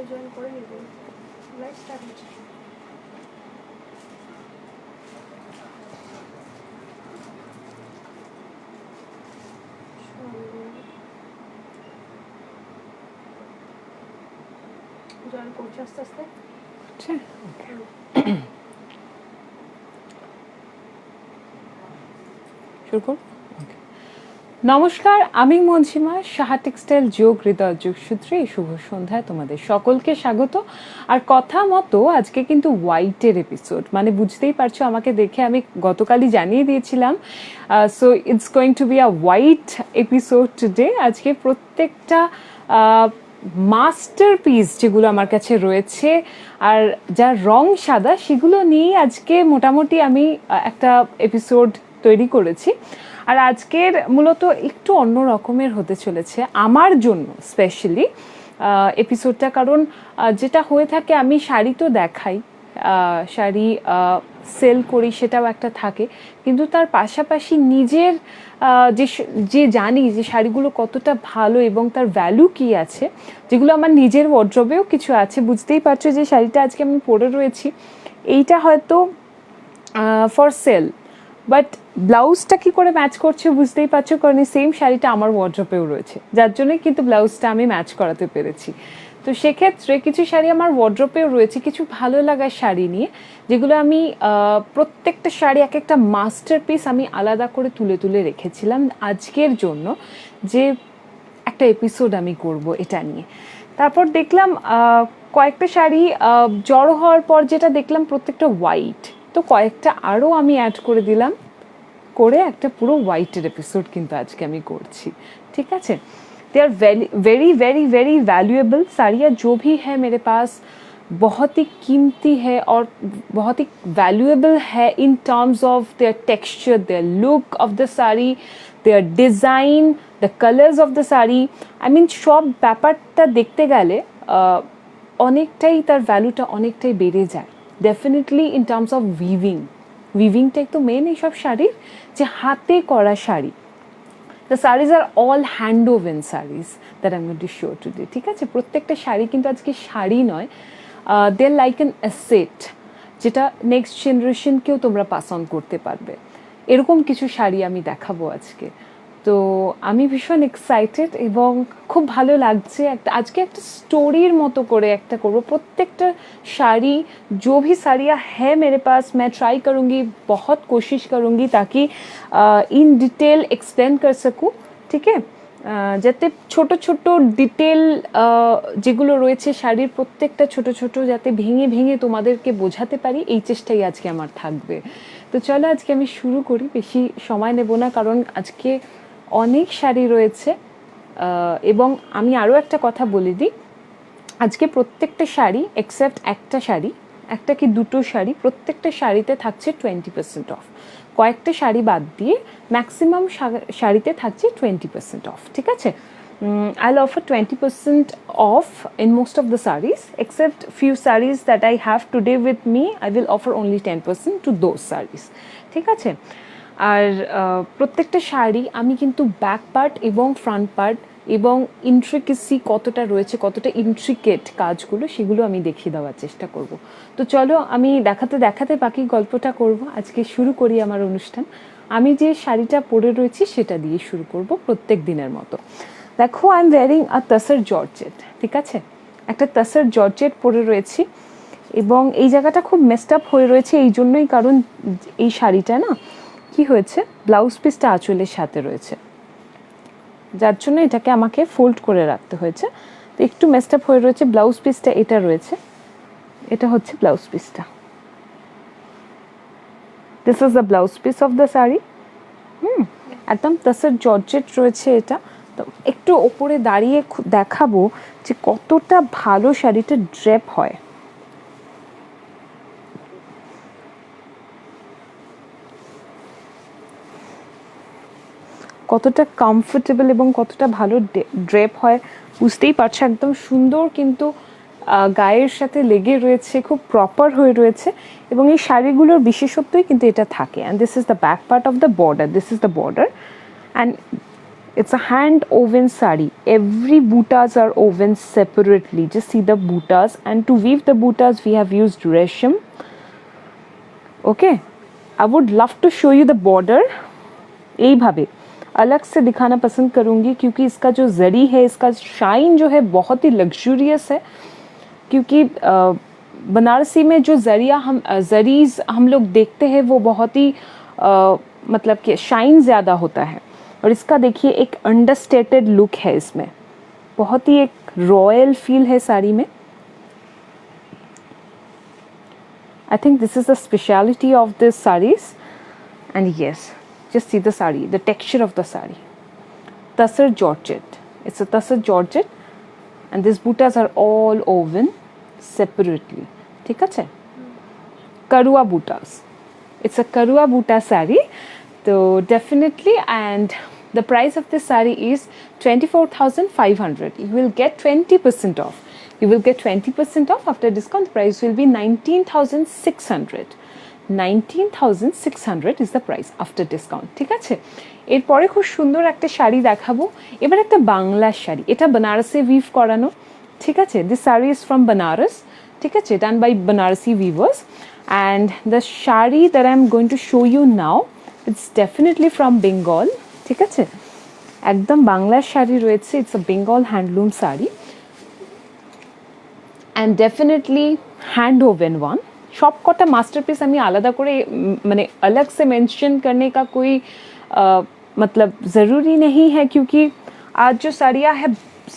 Join করে নিব live start হচ্ছে জয়েন করছি আস্তে আস্তে আচ্ছা শুরু করব নমস্কার আমি মঞ্জিমা সাহা টেক্সটাইল যোগ হৃদয় যোগসূত্রে শুভ সন্ধ্যায় তোমাদের সকলকে স্বাগত আর কথা মতো আজকে কিন্তু হোয়াইটের এপিসোড মানে বুঝতেই পারছো আমাকে দেখে আমি গতকালই জানিয়ে দিয়েছিলাম so it's going to be a white episode today আজকে প্রত্যেকটা মাস্টারপিস যেগুলো আমার কাছে রয়েছে আর যার রং সাদা সেগুলো নিয়েই আজকে মোটামুটি আমি একটা এপিসোড তৈরি করেছি আর আজকের মূলত একটু অন্য রকমের হতে চলেছে আমার জন্য স্পেশালি এপিসোডটা কারণ যেটা হয়ে থাকে আমি শাড়ি তো দেখাই শাড়ি সেল করি সেটাও একটা থাকে কিন্তু তার পাশাপাশি নিজের যে জানি যে শাড়িগুলো কতটা ভালো এবং তার ভ্যালু কী আছে যেগুলো আমার নিজের ওয়ার্ড্রবেও কিছু আছে বুঝতেই পারছো যে শাড়িটা আজকে আমি পরে রয়েছি এইটা হয়তো ফর সেল বাট ব্লাউজটা কী করে ম্যাচ করছে বুঝতেই পারছো কারণ এই সেম শাড়িটা আমার ওয়ার্ড্রপেও রয়েছে যার জন্যই কিন্তু ব্লাউজটা আমি ম্যাচ করাতে পেরেছি তো সেক্ষেত্রে কিছু শাড়ি আমার ওয়ার্ড্রপেও রয়েছে কিছু ভালো লাগার শাড়ি নিয়ে যেগুলো আমি প্রত্যেকটা শাড়ি এক একটা মাস্টারপিস আমি আলাদা করে তুলে তুলে রেখেছিলাম আজকের জন্য যে একটা এপিসোড আমি করব এটা নিয়ে তারপর দেখলাম কয়েকটা শাড়ি জড়ো হওয়ার পর যেটা দেখলাম প্রত্যেকটা হোয়াইট তো কয়েকটা আরও আমি অ্যাড করে দিলাম করে একটা পুরো হোয়াইটের এপিসোড কিন্তু আজকে আমি করছি ঠিক আছে they are very very very valuable साड़ियाँ जो भी है मेरे पास बहुत ही कीमती है और बहुत ही वैल्यूएबल है in terms of their texture their look of the sari their design the colours of the sari I mean সব ব্যাপারটা দেখতে গেলে অনেকটাই তার ভ্যালুটা অনেকটাই বেড়ে যায় ডেফিনেটলি ইন টার্মস অফ উইভিংটাই তো মেন এইসব শাড়ির যে হাতে করা sari The sarees are all hand-woven sarees that I'm going to show today. ঠিক আছে প্রত্যেকটা শাড়ি কিন্তু আজকে শাড়ি নয় দে আর লাইক অ্যান অ্যাসেট যেটা নেক্সট জেনারেশনকেও তোমরা পাস অন করতে পারবে এরকম কিছু শাড়ি আমি দেখাবো আজকে তো আমি ভীষণ এক্সাইটেড এবং খুব ভালো লাগছে আজকে একটা স্টোরির মতো করে একটা করবো প্রত্যেকটা শাড়ি जो भी साड़ियाँ है मेरे पास मैं ट्राई करूँगी बहुत कोशिश करूँगी ताकि इन डिटेल एक्सप्लेन कर सकूँ ठीक है যাতে ছোট ছোট ডিটেল যেগুলো রয়েছে শাড়ির প্রত্যেকটা ছোট ছোট যাতে ভেঙে ভেঙে তোমাদেরকে বোঝাতে পারি এই চেষ্টাই আজকে আমার থাকবে তো চলো আজকে আমি শুরু করি বেশি সময় নেব না কারণ আজকে অনেক শাড়ি রয়েছে এবং আমি আরও একটা কথা বলে দিই আজকে প্রত্যেকটা শাড়ি এক্সেপ্ট একটা শাড়ি একটা কি দুটো শাড়ি প্রত্যেকটা শাড়িতে থাকছে 20% অফ কয়েকটা শাড়ি বাদ দিয়ে ম্যাক্সিমাম শাড়িতে থাকছে 20% অফ ঠিক আছে I'll offer 20% off in most of the sarees except few sarees that I have today with me I will offer only 10% to those sarees ঠিক আছে আর প্রত্যেকটা শাড়ি আমি কিন্তু ব্যাক পার্ট এবং ফ্রন্ট পার্ট এবং ইন্ট্রিকেসি কতটা রয়েছে কতটা ইন্ট্রিকেট কাজগুলো সেগুলো আমি দেখিয়ে দেওয়ার চেষ্টা করব তো চলো আমি দেখাতে দেখাতে বাকি গল্পটা করব আজকে শুরু করি আমার অনুষ্ঠান আমি যে শাড়িটা পরে রয়েছি সেটা দিয়ে শুরু করব প্রত্যেক দিনের মতো দেখো I am wearing a tussar georgette ঠিক আছে একটা তাসার জর্জেট পরে রয়েছি এবং এই জায়গাটা খুব মেসড আপ হয়ে রয়েছে এই জন্যই কারণ এই শাড়িটা না কি হয়েছে ব্লাউজ পিসটা আঁচলের সাথে রয়েছে যার জন্য এটাকে আমাকে ফোল্ড করে রাখতে হয়েছে তো একটু মেসড আপ হয়ে রয়েছে ব্লাউজ পিসটা এটা রয়েছে এটা হচ্ছে ব্লাউজ পিসটা this is the blouse piece of the sari একদম তাসার জর্জেট রয়েছে এটা তো একটু ওপরে দাঁড়িয়ে দেখাবো যে কতটা ভালো শাড়িটা ড্রেপ হয় কতটা কমফোর্টেবল এবং কতটা ভালো ড্রেপ হয় বুঝতেই পারছো একদম সুন্দর কিন্তু গায়ের সাথে লেগে রয়েছে খুব প্রপার হয়ে রয়েছে এবং এই শাড়িগুলোর বিশেষত্বই কিন্তু এটা থাকে and this is the back part of the border this is the border and It's a hand woven sari. Every buttas are woven separately. Just see the buttas, and to weave the buttas we have used resham. Okay, I would love to show you the border. यही भावे अलग से दिखाना पसंद करूँगी क्योंकि इसका जो जरी है, इसका शाइन जो है बहुत ही लग्जूरियस है, क्योंकि बनारसी में जो जरीज हम लोग देखते हैं वो बहुत ही मतलब कि शाइन ज़्यादा होता है, और इसका देखिए एक अंडरस्टेटेड लुक है इसमें, बहुत ही एक रॉयल फील है साड़ी में. I think this is the speciality of this sarees. And yes, just see the sari, the texture of the sari. Tassar Georgette. It's a Tassar Georgette, and these buttas are all woven separately. ठीक है? Karua buttas. It's a Karua butta sari. So definitely, and the price of this sari is 24,500. You will get 20% off. You will get 20% off. After discount, the price will be 19,600. 19,600 is the price after discount. ঠিক আছে, এরপরে খুব সুন্দর একটা শাড়ি দেখাবো. এবার একটা বাংলা শাড়ি, এটা বেনারসে উইভ করানো. ঠিক আছে, this sari is from Benaras. ঠিক আছে, done by Benarasi weavers. And the sari that I am going to show you now, it's definitely from Bengal. ঠিক আছে, একদম বাংলার শাড়ি রয়েছে. It's a Bengal handloom sari, and definitely hand woven one. सब कोटा मास्टरपीस हमें आलादा करे माने अलग से मेंशन करने का कोई मतलब ज़रूरी नहीं है, क्योंकि आज जो साड़ियाँ है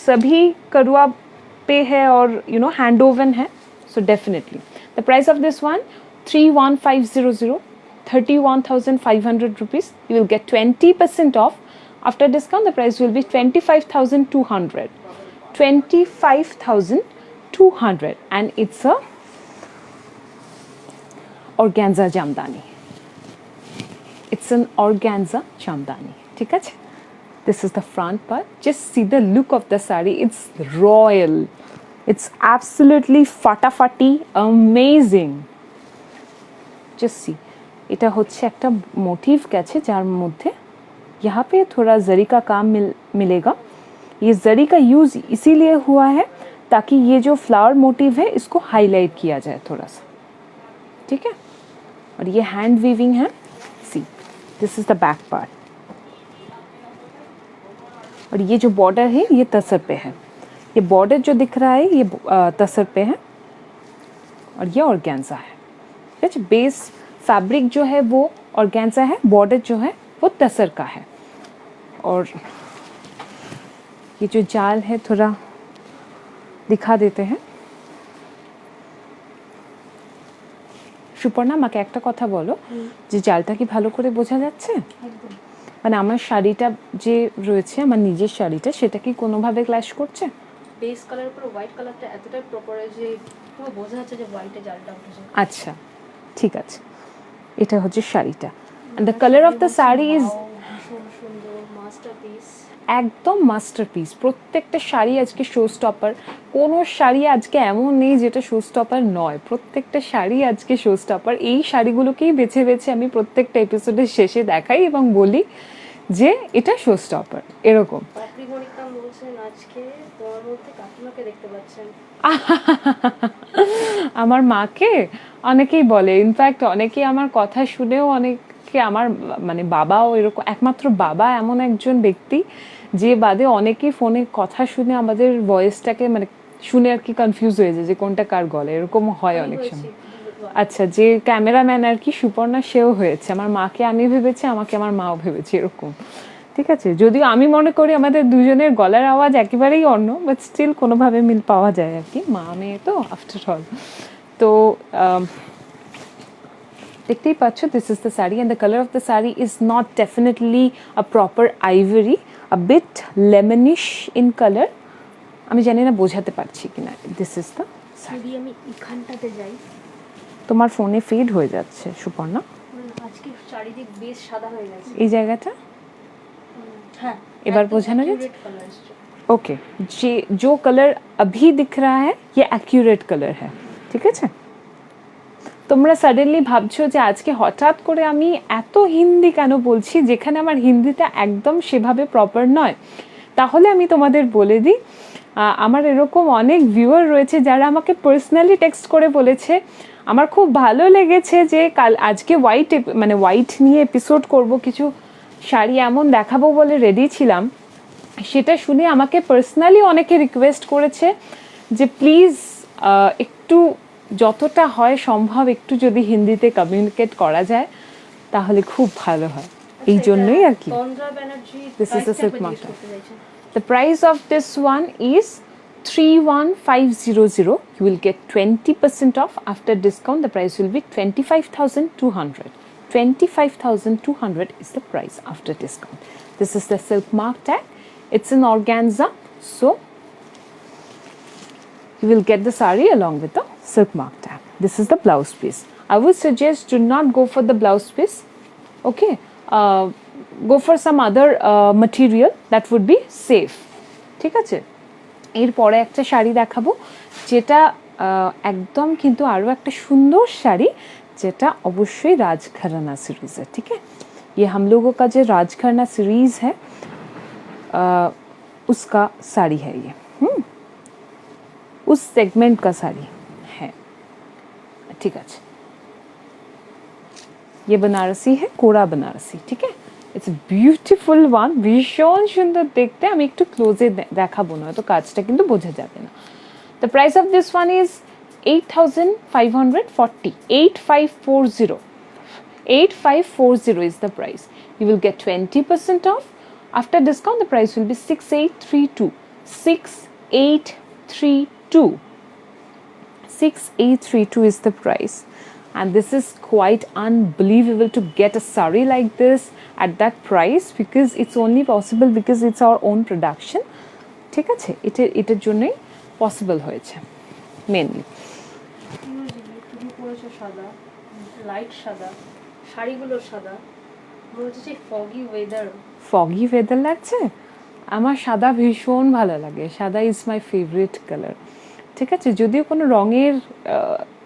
सभी करुआ पे है और हैंड ओवन है. So definitely the price of this one 31,500, 31,500 rupees. You will get 20% off. After discount, the price will be 25,200. 25,200, and it's a organza jamdani. It's an organza jamdani. ठीक है? This is the front part. Just see the look of the sari. It's royal. It's absolutely fatafati, amazing. Just see. এটা হচ্ছে একটা motive গেছে যার মধ্যে यहाँ पे थोड़ा जरी का काम मिलेगा. ये जरी का यूज़ इसीलिए हुआ है ताकि ये जो फ्लावर मोटिव है इसको हाईलाइट किया जाए थोड़ा सा. ठीक है, और ये हैंड वीविंग है. See, this is the back part, और ये जो बॉर्डर है ये तसर पे है. ये बॉर्डर जो दिख रहा है ये तसर पे है, और ये ऑर्गेन्जा है. ठीक है, बेस फैब्रिक जो है वो ऑर्गेन्जा है, बॉर्डर जो है वो तसर का है. और ये जो जाल है थोड़ा दिखा देते हैं. সুপর্ণা, আমাকে একটা কথা বলো, যে জালটা কি ভালো করে বোঝা যাচ্ছে? মানে আমার শাড়িটা যে রয়েছে, আমার নিজের শাড়িটা, সেটা কি কোনোভাবে ক্ল্যাশ করছে? বেস কালার পুরো হোয়াইট কালারটা এতটাই প্রপার যে পুরো বোঝা যাচ্ছে যে হোয়াইটে জালটা উঠেছে. আচ্ছা, ঠিক আছে, এটা হচ্ছে শাড়িটা. and the color of the saree is সুন্দর মাস্টারপিস, একদম মাস্টারপিস. প্রত্যেকটা শাড়ি আজকে শো স্টপার. কোনো শাড়ি আজকে এমন নেই যেটা শো স্টপার নয়. প্রত্যেকটা শাড়ি আজকে শো স্টপার. এই শাড়িগুলোকেই বেছে বেছে আমি প্রত্যেকটা এপিসোডের শেষে দেখাই এবং বলি যে এটা শো স্টপার. এরকম আজকে তোমার মধ্যে কাকিমাকে দেখতে পাচ্ছেন. আমার মাকে অনেকেই বলে, ইনফ্যাক্ট অনেকেই আমার কথা শুনেও অনেকে আমার মানে বাবাও এরকম, একমাত্র বাবা এমন একজন ব্যক্তি যে বাদে অনেকেই ফোনে কথা শুনে আমাদের ভয়েসটাকে মানে শুনে আর কি কনফিউজ হয়ে যায় যে কোনটা কার গলে. এরকম হয় অনেক সময়. আচ্ছা, যে ক্যামেরাম্যান আর কি সুপর্ণা, সেও হয়েছে. আমার মাকে আমি ভেবেছি, আমাকে আমার মাও ভেবেছে, এরকম. ঠিক আছে, যদিও আমি মনে করি আমাদের দুজনের গলার আওয়াজ একেবারেই অন্য, বাট স্টিল কোনোভাবে মিল পাওয়া যায় আর কি, মা মেয়ে তো আফটার অল. তো দেখতেই পাচ্ছ, this is the sari, and the colour of the sari is not definitely a proper ivory, a bit lemonish in colour. আমি জানি না বোঝাতে পারছি কিনা. This is the sari. আমি এখানটাতে যাই, তোমার ফোনে ফেড হয়ে যাচ্ছে সুপর্ণা. আজকে চারিদিক বেশ সাদা হয়ে গেছে এই জায়গাটা. हाँ, এবার বোঝানো যাচ্ছে? ओके, जो कलर अभी दिख रहा है ये एक्यूरेट कलर है. ठीक है, তোমরা সাডেনলি ভাবছো যে আজকে হঠাৎ করে আমি এত হিন্দি কেন বলছি, যেখানে আমার হিন্দিটা একদম সেভাবে প্রপার নয়। তাহলে আমি তোমাদের বলে দিই, আমার এরকম অনেক ভিউয়ার রয়েছে যারা আমাকে পার্সোনালি টেক্সট করে বলেছে আমার খুব ভালো লেগেছে যে আজকে হোয়াইট নিয়ে এপিসোড করব, কিছু শাড়ি এমন দেখাবো বলে রেডি ছিলাম। সেটা শুনে আমাকে পার্সোনালি অনেকে রিকোয়েস্ট করেছে যে প্লিজ একটু যতটা হয় সম্ভব একটু যদি হিন্দিতে কমিউনিকেট করা যায় তাহলে খুব ভালো হয়। এই জন্যই আর কি। তন্দ্রা Banerjee, This is a silk marker. The price of this one is 31,500. You will get 20% off. After discount, the price will be 25,200. 25,200 is the price after discount. This is the silk mark tag. It's an organza, so you will get the sari along with the silk mark tag. This is the blouse piece. I would suggest do not go for the blouse piece. Okay. Go for some other material that would be safe. ঠিক আছে, এরপরে একটা শাড়ি দেখাবো যেটা একদম কিন্তু আরও একটা সুন্দর শাড়ি, যেটা অবশ্যই রাজঘরানা সিরিজের। ঠিক আছে, ये हम लोगों का जो राजघराना सीरीज है उसका साड़ी है ये। उस सेगमेंट का साड़ी है। ঠিক আছে, ये बनारसी है, कोड़ा बनारसी। ठीक है, इट्स বিউটিফুল ওয়ান, ভীষণ সুন্দর দেখতে। আমি একটু ক্লোজে দেখাবো না তো কাজটা কিন্তু বোঝা যাবে না। The price of this one is 8,540, 8540, 8540 is the price. You will get 20% off. After discount, the price will be 6832, 6832, 6832 is the price. And this is quite unbelievable to get a sari like this at that price, because it's only possible because it's our own production. ঠিক আছে, এটার জন্যই possible হয়েছে mainly. তুমি পরেছো সাদা, light সাদা, শাড়িগুলো সাদা, মনে হচ্ছে ফগি ওয়েদার লাগছে। আমার সাদা ভীষণ ভালো লাগে, সাদা ইজ মাই ফেভারিট কালার। ঠিক আছে, যদিও কোনো রঙের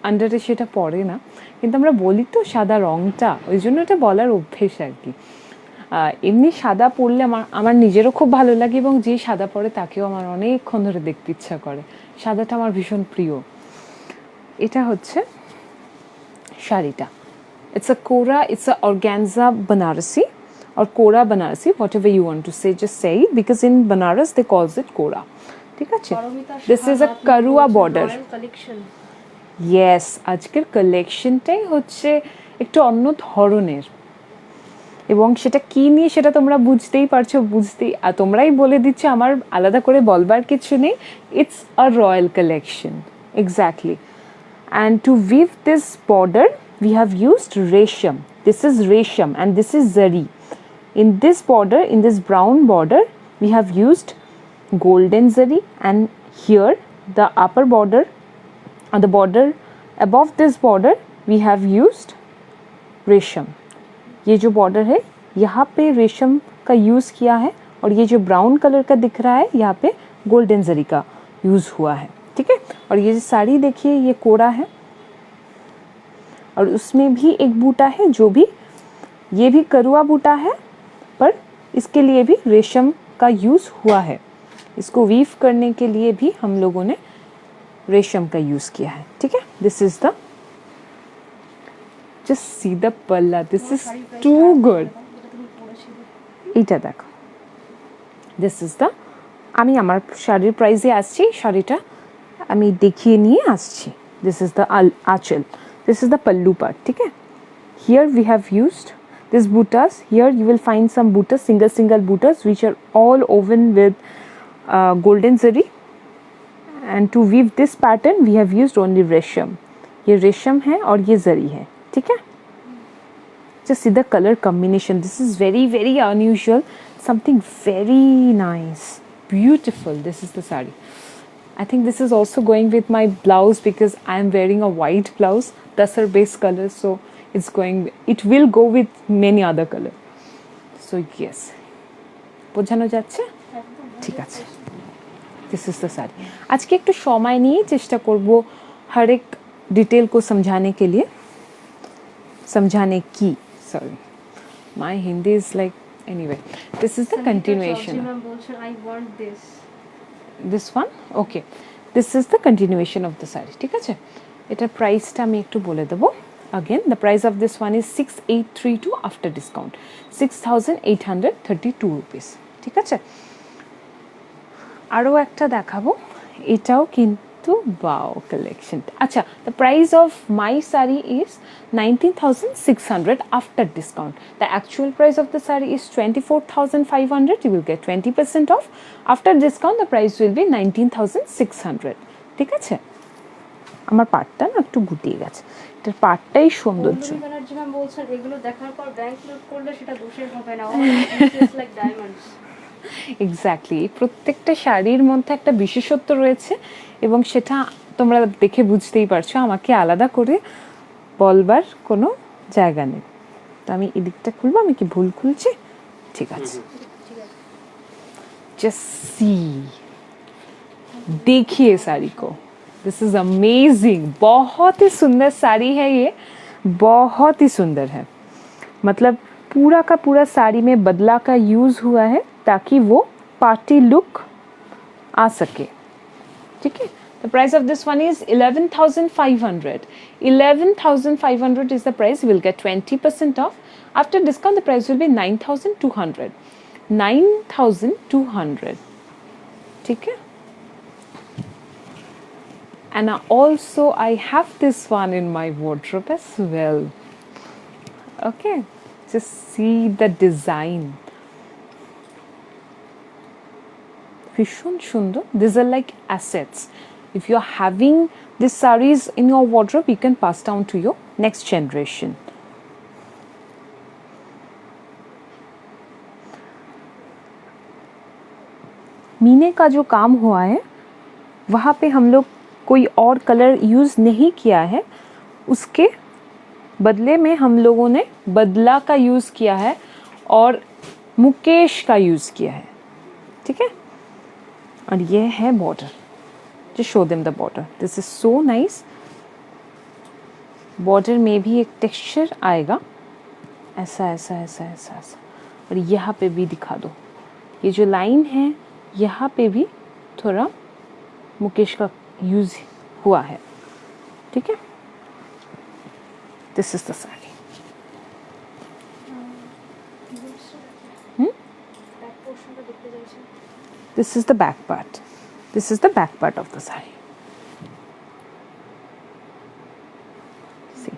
আন্ডারে সেটা পড়ে না, কিন্তু আমরা বলি তো সাদা রঙটা, ওই জন্য এটা বলার অভ্যেস আর কি। এমনি সাদা পরলে আমার নিজেরও খুব ভালো লাগে, এবং যে সাদা পরে তাকেও আমার অনেকক্ষণ ধরে দেখতে ইচ্ছা করে। সাদাটা আমার ভীষণ প্রিয়। এটা হচ্ছে শাড়িটা, ইটস আ কোরা, it's a organza Banarasi or কোরা Banarasi, whatever you want to say, just say it, because in Banaras they calls it কোরা। ঠিক আছে, this is a karua border. Yes, আজকের কালেকশনটাই হচ্ছে একটু অন্য ধরনের, এবং সেটা কি নিয়ে সেটা তোমরা বুঝতেই পারছো, আর তোমরাই বলে দিচ্ছ, আমার আলাদা করে বলবার কিছু নেই। It's a royal collection, exactly. And to weave this border we have used resham. This is resham and this is zari. In this border, in this brown border, we have used golden zari, and here the upper border, and the border above this border, we have used resham. ये जो border है यहाँ पे रेशम का use किया है, और ये जो ब्राउन कलर का दिख रहा है यहाँ पे गोल्डन जरी का यूज़ हुआ है। ठीक है, और ये जो साड़ी देखिए ये कोड़ा है, और उसमें भी एक बूटा है, जो भी ये भी करुआ बूटा है, पर इसके लिए भी रेशम का यूज़ हुआ है। इसको वीव करने के लिए भी हम लोगों ने रेशम का यूज़ किया है। ठीक है, this is the, just see the palla, this is too good. এটা দেখো, দিস ইজ দ্য, আমি আমার শাড়ির প্রাইসে আসছি, শাড়িটা আমি দেখিয়ে নিয়ে আসছি। দিস ইজ দ্য আঁচল, this is the pallu part. ঠিক আছে, here we have used this butas. Here you will find some butas, single butas, which are all woven with golden zari, and to weave this pattern we have used only resham. ये रेशम है और ये जरी है। ठीक है, just see the color combination, this is very very unusual, something very nice, beautiful. This is the saree. I think this is also going with my blouse, because I am wearing a white blouse, that's her base color, so it will go with many other color. So yes, বোঝানো যাচ্ছে? ঠিক আছে, this is the sari. আজকে একটু সময় নিয়ে চেষ্টা করব हर एक डिटेल को समझाने के लिए। समझाने की, sorry, my Hindi is like, anyway, this is the continuation. I want this one, okay, this is the continuation of the saree. ঠিক আছে, এটার প্রাইসটা আমি একটু বলে দেবো। again the price of this one is 6832 after discount, 6832 rupees। ঠিক আছে, আরও একটা দেখাবো, এটাও কিন্তু বাও কালেকশন। আচ্ছা, the price of my saree is 19,600 after discount. The actual price of the saree is 24,500. You will get 20% off. After discount the price will be 19,600। ঠিক আছে, আমার পাটটা না একটু গুটিয়ে গেছে, এটার পাটটাই সৌন্দর্য। ব্যানার্জি ম্যাম বলছেন এগুলো দেখার পর ব্যাংক লোড করলে সেটা দোষের হবে না, লাইক ডায়মন্ডস। এক্স্যাক্টলি, প্রত্যেকটা শাড়ির মধ্যে একটা বিশেষত্ব রয়েছে এবং সেটা তোমরা দেখে বুঝতেই পারছো, আমাকে আলাদা করে বলবার কোনো জায়গা নেই। তো আমি এদিকটা খুলবো, আমি কি ভুল খুলছি? ঠিক আছে, জাস্ট সি, देखिए साड़ी को, दिस इज अमेजिंग। बहुत ही सुंदर साड़ी है ये, बहुत ही सुंदर है। मतलब पूरा का पूरा साड़ी में बदला का यूज़ हुआ है ताकि वो पार्टी लुक आ सके। ठीक है, the price of this one is 11,500। 11,500 is the price। You will get 20% off। After discount the price will be 9,200। 9,200। ठीक है, and also I have this one in my wardrobe as well। okay, just see the design, ভীষণ সুন্দর। these are like assets, if you are having these sarees in your wardrobe you can pass down to your next generation। मीने का जो काम हुआ है वहाँ पे हम लोग कोई और कलर यूज़ नहीं किया है, उसके बदले में हम लोगों ने बदला का यूज़ किया है और मुकेश का यूज़ किया है। ठीक है, और ये है बॉर्डर, जो show them the border, this is so nice. Border में भी एक टेक्सचर आएगा, ऐसा ऐसा ऐसा ऐसा ऐसा, और यहाँ पे भी दिखा दो, ये जो लाइन है यहाँ पे भी थोड़ा मुकेश का यूज हुआ है। ठीक है, this is the sari. This is the back part। This is the back part of the saree। See,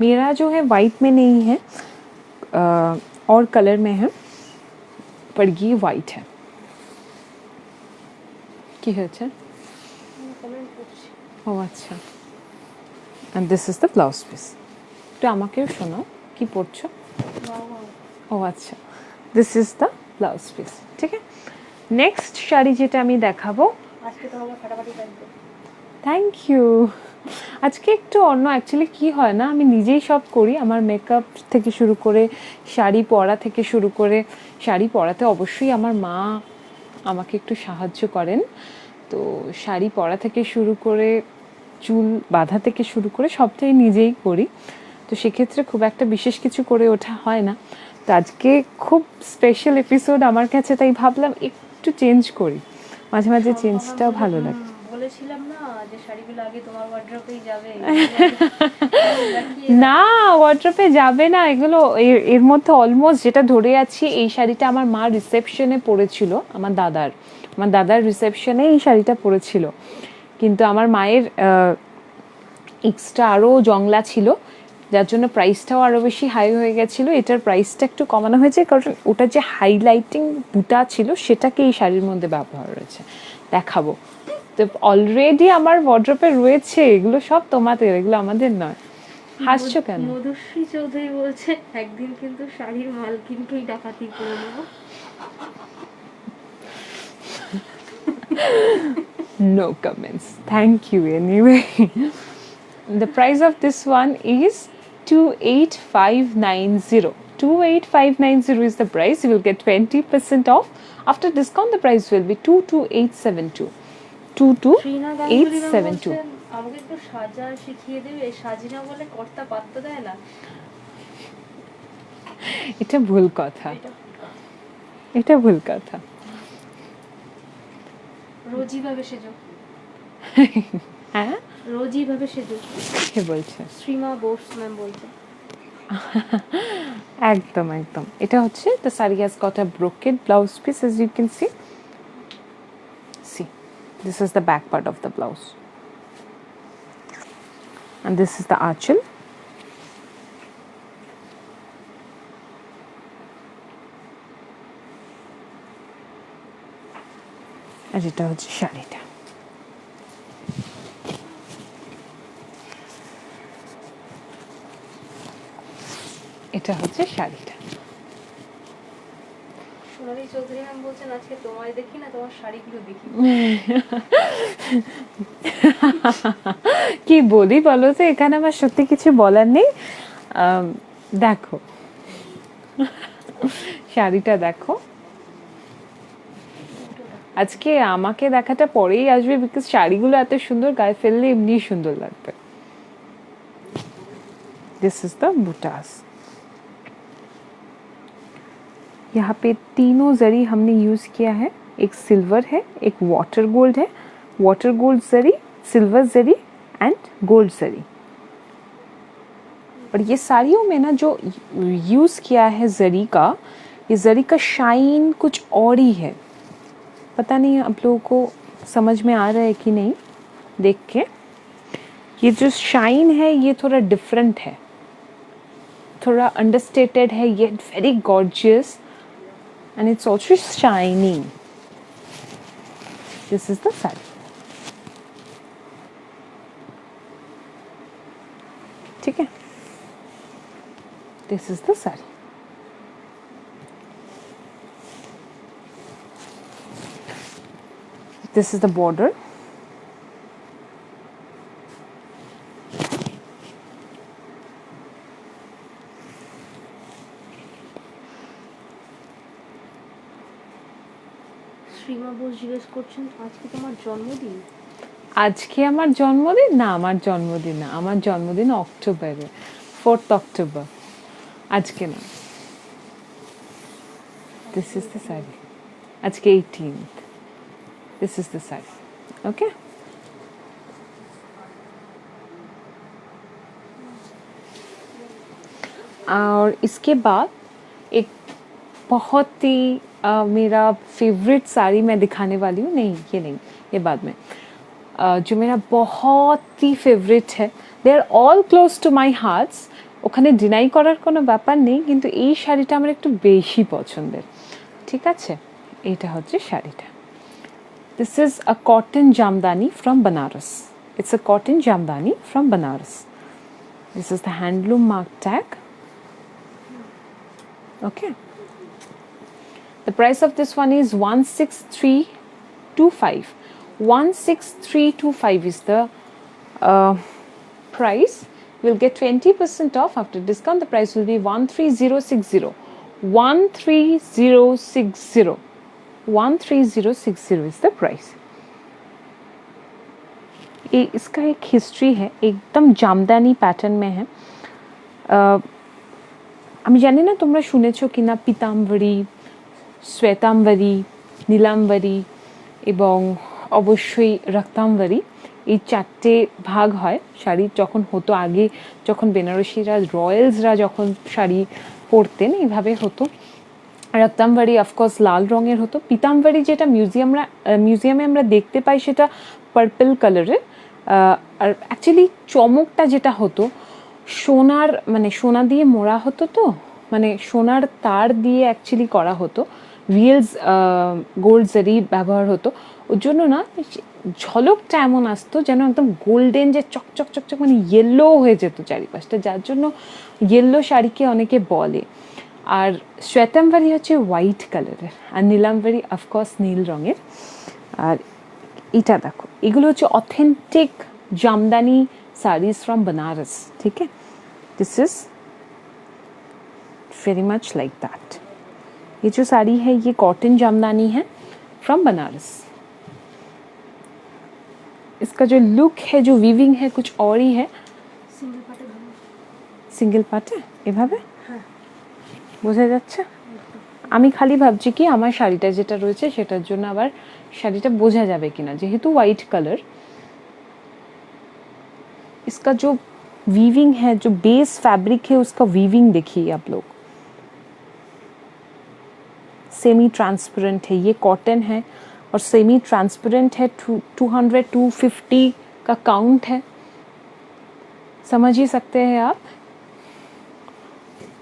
मेरा जो है वाइट में नहीं है, और कलर में है, पर ये वाइट है। কি হয়েছে? ও আচ্ছা, and this is the blouse piece। একটু আমাকেও শোনাও কি পড়ছো? ও আচ্ছা, this is the blouse piece। ঠিক আছে, নেক্সট শাড়ি যেটা আমি দেখাবো, আজকে তো আমার ফাটাফাটি থাকবে। Thank you. আজকে একটু অন্য, অ্যাকচুয়ালি কি হয় না, আমি নিজেই সব করি, আমার মেকআপ থেকে শুরু করে শাড়ি পরা থেকে শুরু করে, শাড়ি পরাতে অবশ্যই আমার মা আমাকে একটু সাহায্য করেন, তো শাড়ি পরা থেকে শুরু করে চুল বাঁধা থেকে শুরু করে সবটাই নিজেই করি, তো সেক্ষেত্রে খুব একটা বিশেষ কিছু করে ওঠা হয় না। তো আজকে খুব স্পেশাল এপিসোড আমার কাছে, তাই ভাবলাম একটু চেঞ্জ করি, মাঝে মাঝে চেঞ্জটাও ভালো লাগে। বলেছিলাম না যে শাড়িগুলো আগে তোমার ওয়ার্ড্রপেই যাবে। না, ওয়ার্ড্রপে যাবে না, এগুলো এর মধ্যে অলমোস্ট যেটা ধরে আছি, এই শাড়িটা আমার মা রিসেপশনে পরেছিল, আমার দাদার রিসেপশনে এই শাড়িটা পরেছিল, কিন্তু আমার মায়ের এক্সট্রা আরও জংলা ছিল, যার জন্য প্রাইসটাও আরও বেশি হাই হয়ে গেছিলো। এটার প্রাইসটা একটু কমানো হয়েছে, কারণ ওটা যে হাইলাইটিং বুটা ছিল সেটাকে এই শাড়ির মধ্যে ব্যবহার হয়েছে। দেখাবো তো, অলরেডি আমার ওয়ার্ড্রপে রয়েছে, এগুলো সব তোমাদের, এগুলো আমাদের নয়। হাসছো কেন? মধুশ্রী চৌধুরী বলছে একদিন কিন্তু শাড়ির মাল কিনতেই ডাকাতি করে নেবো। No comments, thank you anyway। The price of this one is 28,590। 28,590 is the price. You will get 20% off. After discount, the price will be 22,872. 22,872. আমাকে একটু সাজা শিখিয়ে দেবে, সাজি না বলে কর্তা পাত্তা দেয় না। এটা ভুল কথা, এটা ভুল কথা। রোজই ভাবে সেজো। হ্যাঁ, রোজই ভাবে সেজো। কে বলছে? শ্রীমা বোস ম্যাম বলছে। একদম একদম। এটা হচ্ছে the saree has got a brocade blouse piece, as you can see. See, this is the back part of the blouse, and this is the archil. আর এটা হচ্ছে শাড়িটা। এটা হচ্ছে শাড়িটা। সোনালী চৌধুরী ম্যাম বলছেন আজকে তোমায় দেখি না, তোমার শাড়িগুলো দেখি। কি বলি বলো তো, এখানে আমার সত্যি কিছু বলার নেই। দেখো শাড়িটা দেখো, আজকে আমাকে দেখাটা পরেই আসবে, বিকজ শাড়িগুলো এত সুন্দর, গায়ে ফেললে এমনি সুন্দর লাগবে। This is the butas. यहाँ पे तीनों जरी हमने यूज किया है, एक सिल्वर है, एक वाटर गोल्ड है, water gold zari, silver zari and gold zari. और ये साड़ियों में ना जो यूज किया है जरी का, ये जरी का शाइन कुछ और ही है। पता नहीं आप लोगों को समझ में आ रहा है कि नहीं, देख के ये जो शाइन है ये थोड़ा डिफरेंट है, थोड़ा अंडरस्टेटेड है, ये very gorgeous and it's also shining. This is the saree. ठीक है, this is the saree. This is the border. Srima Bose জিজ্ঞেস করছেন আজকে তোমার জন্মদিন? আজকে আমার জন্মদিন না, আমার জন্মদিন না, আমার জন্মদিন অক্টোবরে, 4th October, আজকে না। This is the saree. আজকে 18th. This is the saree. Okay? और इसके बाद एक बहुत ही मेरा फेवरेट साड़ी मैं दिखाने वाली हूँ। नहीं, ये नहीं, ये बाद में। जो मेरा बहुत ही फेवरेट है, they are all close to my hearts, ওখানে ডিনাই করার কোনো ব্যাপার নেই, কিন্তু এই শাড়িটা আমার একটু বেশি পছন্দের। ঠিক আছে, এটা হচ্ছে শাড়িটা। This is a cotton Jamdani from Banaras. It's a cotton Jamdani from Banaras. This is the handloom mark tag. Okay. The price of this one is 16325. 16325 is the price. We'll get 20% off. After discount, the price will be 13060. 13060. 13060 is the price. इसका एक history है, एकदम jamdani pattern में है। আমি জানি না তোমরা শুনেছো কিনা, পিতাম্বরী, শ্বেতাম্বরী, নীলাম্বরী এবং অবশ্যই রক্তাম্বরী, এই 4টে ভাগ হয় শাড়ি। যখন হতো আগে, যখন বেনারসিরা, রয়্যালসরা যখন শাড়ি পরতেন, এইভাবে হতো। রক্তাম্বরী অফকোর্স লাল রঙের হতো। পিতাম্বরী যেটা মিউজিয়ামে আমরা দেখতে পাই সেটা পার্পল কালারের। আর অ্যাকচুয়ালি চমকটা যেটা হতো, সোনার মানে সোনা দিয়ে মোড়া হতো, তো মানে সোনার তার দিয়ে অ্যাকচুয়ালি করা হতো, রিয়েলস গোল্ড জারি ব্যবহার হতো। ওর জন্য না ঝলকটা এমন আসতো যেন একদম গোল্ডেন, যে চকচক চকচক, মানে ইয়েলো হয়ে যেত চারিপাশটা, যার জন্য ইয়েলো শাড়িকে অনেকে বলে। আর শ্বেতাম্বরী হচ্ছে হোয়াইট কালারের, আর নীলাম্বরী অফকোর্স নীল রঙের। আর এটা দেখো, এগুলো হচ্ছে authentic Jamdani sarees from Banaras. ठीक है, this is very much like that. ये जो साड़ी है ये कॉटन जामदानी है फ्रॉम बनारस। इसका जो लुक है, जो वीविंग है, कुछ और ही है। সিঙ্গেল পাটে এভাবে বোঝা যাচ্ছে। আমি খালি ভাবছি কি আমার শাড়িটা যেটা রয়েছে সেটার জন্য আবার শাড়িটা বোঝা যাবে কিনা, যেহেতু হোয়াইট কালার। इसका जो वीविंग है, जो बेस फैब्रिक है, उसका वीविंग देखिए आप लोग, सेमी ट्रांसपेरेंट है। ये कॉटन है और सेमी ट्रांसपेरेंट है। 200 250 का काउंट है, समझ ही सकते हैं आप।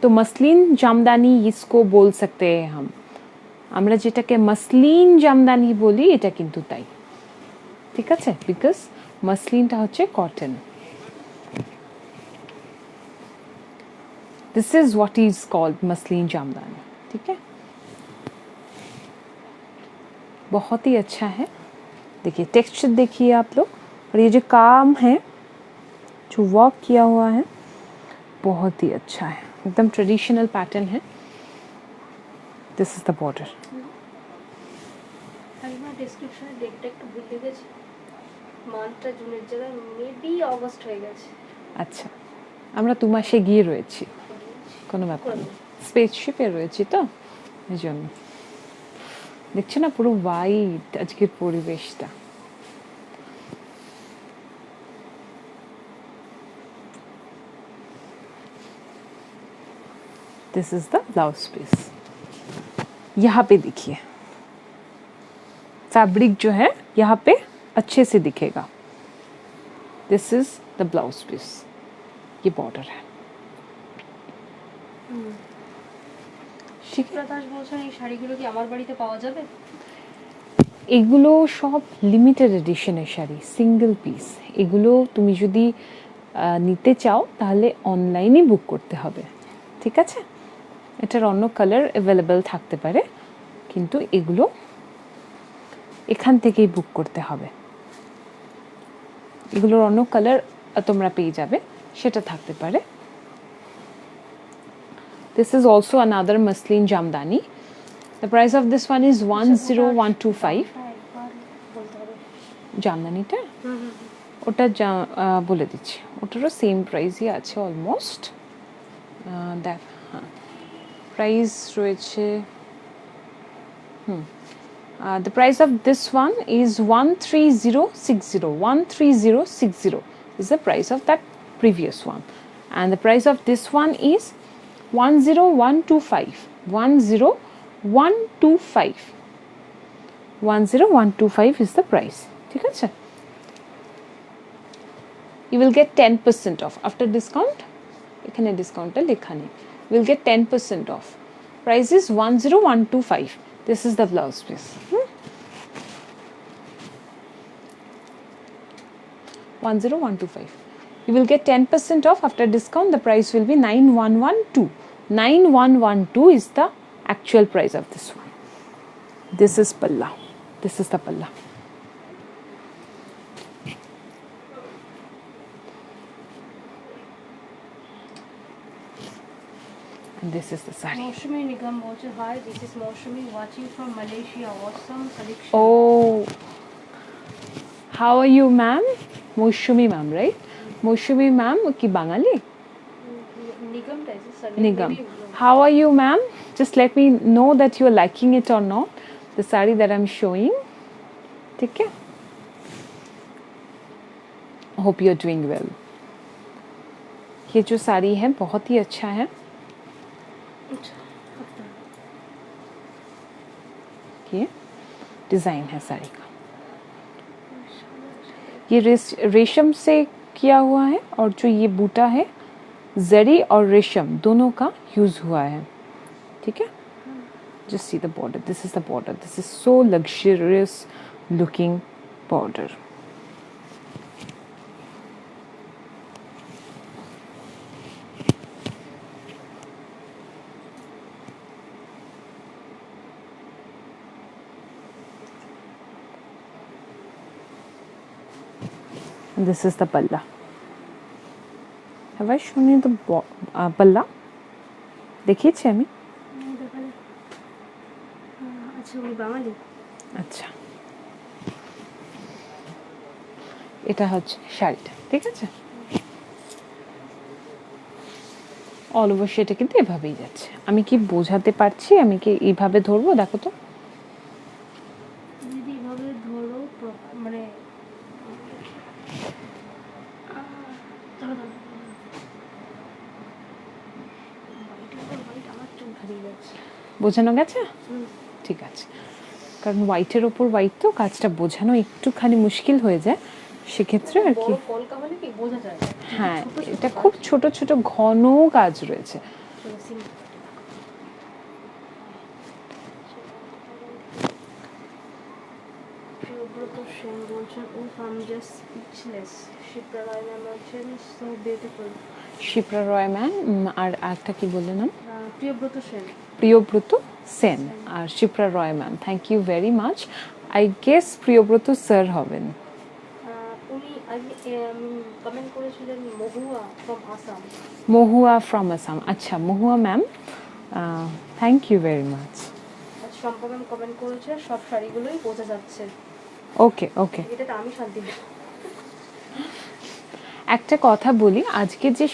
तो मसलिन जामदानी इसको बोल सकते हैं हम। আমরা যেটাকে মসলিন জামদানি বলি এটা কিন্তু তাই, ঠিক আছে, বিকজ মসলিনটা হচ্ছে cotton. This is what is called muslin jamdani, ठीक है। बहुत ही अच्छा है। देखिए टेक्सचर देखिए आप लोग, और ये जो काम है, जो वर्क किया हुआ है, बहुत ही अच्छा है, एकदम ट्रेडिशनल पैटर्न है। This is the border. ডেসক্রিপশনে ডেটটা একটু ভুলে গেছি, মান্থটা জুনের জায়গায় মেবি অগস্ট হয়ে গেছে। আচ্ছা, আমরা 2 মাসে গিয়ে রয়েছি, কোনো ব্যাপার না, স্পেসশিপে রয়েছি তো এই জন্য। দেখছো না পুরো হোয়াইট আজকের পরিবেশটা। This is the blouse piece. यहाँ पे देखिए फैब्रिक जो है यहाँ पे अच्छे से दिखेगा। This is the blouse piece, ये बॉर्डर है। শিপ্রা দাস বলছেন এই শাড়িগুলো কি আমার বাড়িতে পাওয়া যাবে? এগুলো সব লিমিটেড এডিশনের শাড়ি, সিঙ্গেল পিস। এগুলো তুমি যদি নিতে চাও তাহলে অনলাইনে বুক করতে হবে, ঠিক আছে। এটার অন্য কালার অ্যাভেলেবেল থাকতে পারে, কিন্তু এগুলো এখান থেকেই বুক করতে হবে। এগুলোর অন্য কালার তোমরা পেয়ে যাবে, সেটা থাকতে পারে। This is also another muslin jamdani. The price of this one is 10125. জামদানিটা ওটা বলে দিচ্ছি, ওটারও সেম প্রাইসই আছে অলমোস্ট। দেখ হ্যাঁ, প্রাইস রয়েছে the price of this one is 13060. 13060 is the price of that previous one, and the price of this one is 10125. 10125. 10125 is the price, ঠিক আছে। You will get 10% off after discount. এখানে ডিসকাউন্টটা লেখা নেই। You will get 10% off. Price is 10125. This is the blouse piece. 10125. You will get 10% off after discount. The price will be 9112. 9112 is the actual price of this one. This is palla. This is the palla. And this is the sari. Moshumi Nigam also, hi, this is Moshumi watching from Malaysia. Awesome collection. Oh, how are you, ma'am? Moshumi ma'am, right? Moshumi ma'am ki Bangali? Nigam type, sir. Nigam. How are you, ma'am? Just let me know that you are liking it or not. The sari that I'm showing. ठीक है? Hope you are doing well. ये जो साड़ी है बहुत ही अच्छा है। ये design है साड़ी का। ये रेशम से किया हुआ है, और जो ये बूटा है जरी और रेशम दोनों का यूज़ हुआ है, ठीक है। Just see the border, this is the border, this is so luxurious looking border. And this is the palla. Have I shown you the palla? দেখিয়েছি আমি? আচ্ছা উনি বাঙালি। আচ্ছা, এটা হচ্ছে শাড়িটা, ঠিক আছে? অল ওভার সেটা কিন্তু এভাবেই যাচ্ছে। আমি কি বোঝাতে পারছি? আমি কি এইভাবে ধরবো? দেখো তো। যদি এভাবে ধরো মানে আমার চোখ হারিয়ে যাচ্ছে। বোঝানো গেছে? ঠিক আছে, কারণ হোয়াইটের ওপর হোয়াইট তো কাজটা বোঝানো একটুখানি মুশকিল হয়ে যায়, সেক্ষেত্রে আর কি। বড় কলকা হলে কি বোঝা যায়? হ্যাঁ, এটা খুব ছোট ছোট ঘন কাজ রয়েছে। প্রিয়ব্রত সেন বলছেন, oh I am just speechless. Shipra Roy ma'am বলছেন, so beautiful. Shipra Roy ma'am, আর একটা কি বললেন নাম? প্রিয়ব্রত সেন। প্রিয়ব্রত সেন আর Shipra Roy ma'am, thank you very much. I guess Priyabrata sir হবেন। উনি কমেন্ট করেছিলেন মহুয়া ফ্রম আসাম। মহুয়া ফ্রম আসাম, আচ্ছা Mahua ma'am, thank you very much. Shampa ma'am comment করেছে, সব শাড়িগুলোই বোঝা যাচ্ছে। ওকে ওকে, এটা আমি শান্তি। একটা কথা বলি, আজকে যে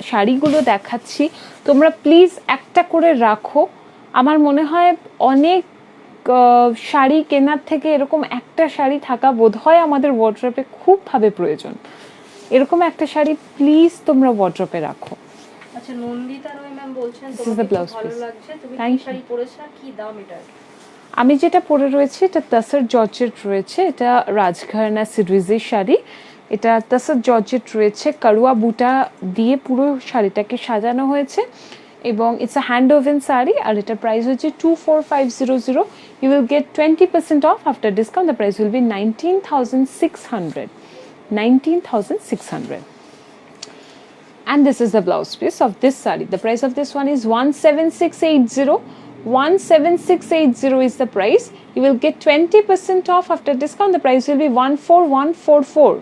শাড়িগুলো দেখাচ্ছি তোমরা প্লিজ একটা করে রাখো। আমার মনে হয় অনেক শাড়ি কেনার থেকে এরকম একটা শাড়ি থাকা বোধহয় আমাদের ওয়ার্ড্রপে খুবভাবে প্রয়োজন। এরকম একটা শাড়ি প্লিজ তোমরা ওয়ার্ড্রপে রাখো। আচ্ছা, নন্দিতা রয় ম্যাম বলছেন This is the blouse ভালো piece. লাগছে, তুমি Thank কি শাড়ি পরেছো আর কি দাম এটার? আমি যেটা পরে রয়েছে এটা তাসার জর্জেট রয়েছে, এটা রাজঘরানা সিরিজের শাড়ি। এটা তাসার জর্জেট রয়েছে, কারুয়া বুটা দিয়ে পুরো শাড়িটাকে সাজানো হয়েছে এবং it's a hand woven sari. আর এটার প্রাইস হচ্ছে 24500। You will get 20% off after discount. The price will be 19,600। 19,600. And this is the blouse piece of this saree. The price of this one is 17680. 17680 is the price. You will get 20% off after discount. The price will be 14144.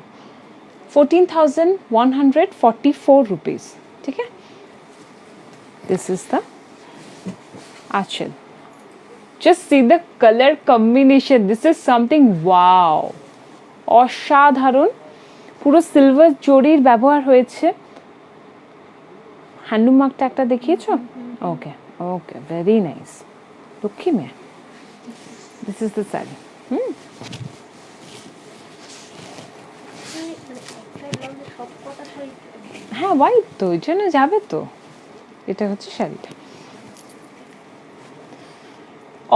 14,144 rupees. Okay? This is the achal. Just see the color combination. This is something wow. অসাধারণ, পুরো silver জরির ব্যবহার হয়েছে। Handloom মার্কটা একটা দেখিয়েছো? ওকে ওকে, very nice. Lakshmi মেয়ে, this is the sari. হ্যাঁ white তো, ওই জন্য যাবে তো। এটা হচ্ছে শাড়িটা।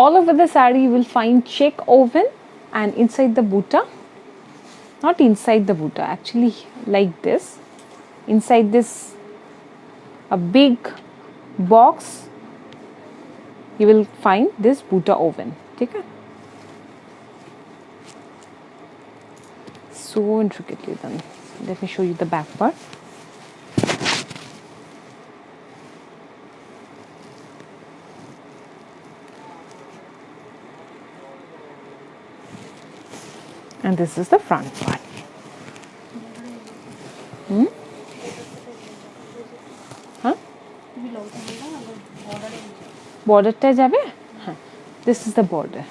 All over the saree you will find check oven, and inside the buta, not inside the buta, actually like this, inside this a big box you will find this buta oven. Okay? So intricately done. Let me show you the back part. And this is the front part. Huh? বর্ডারটা যাবে? হ্যাঁ, this is the border.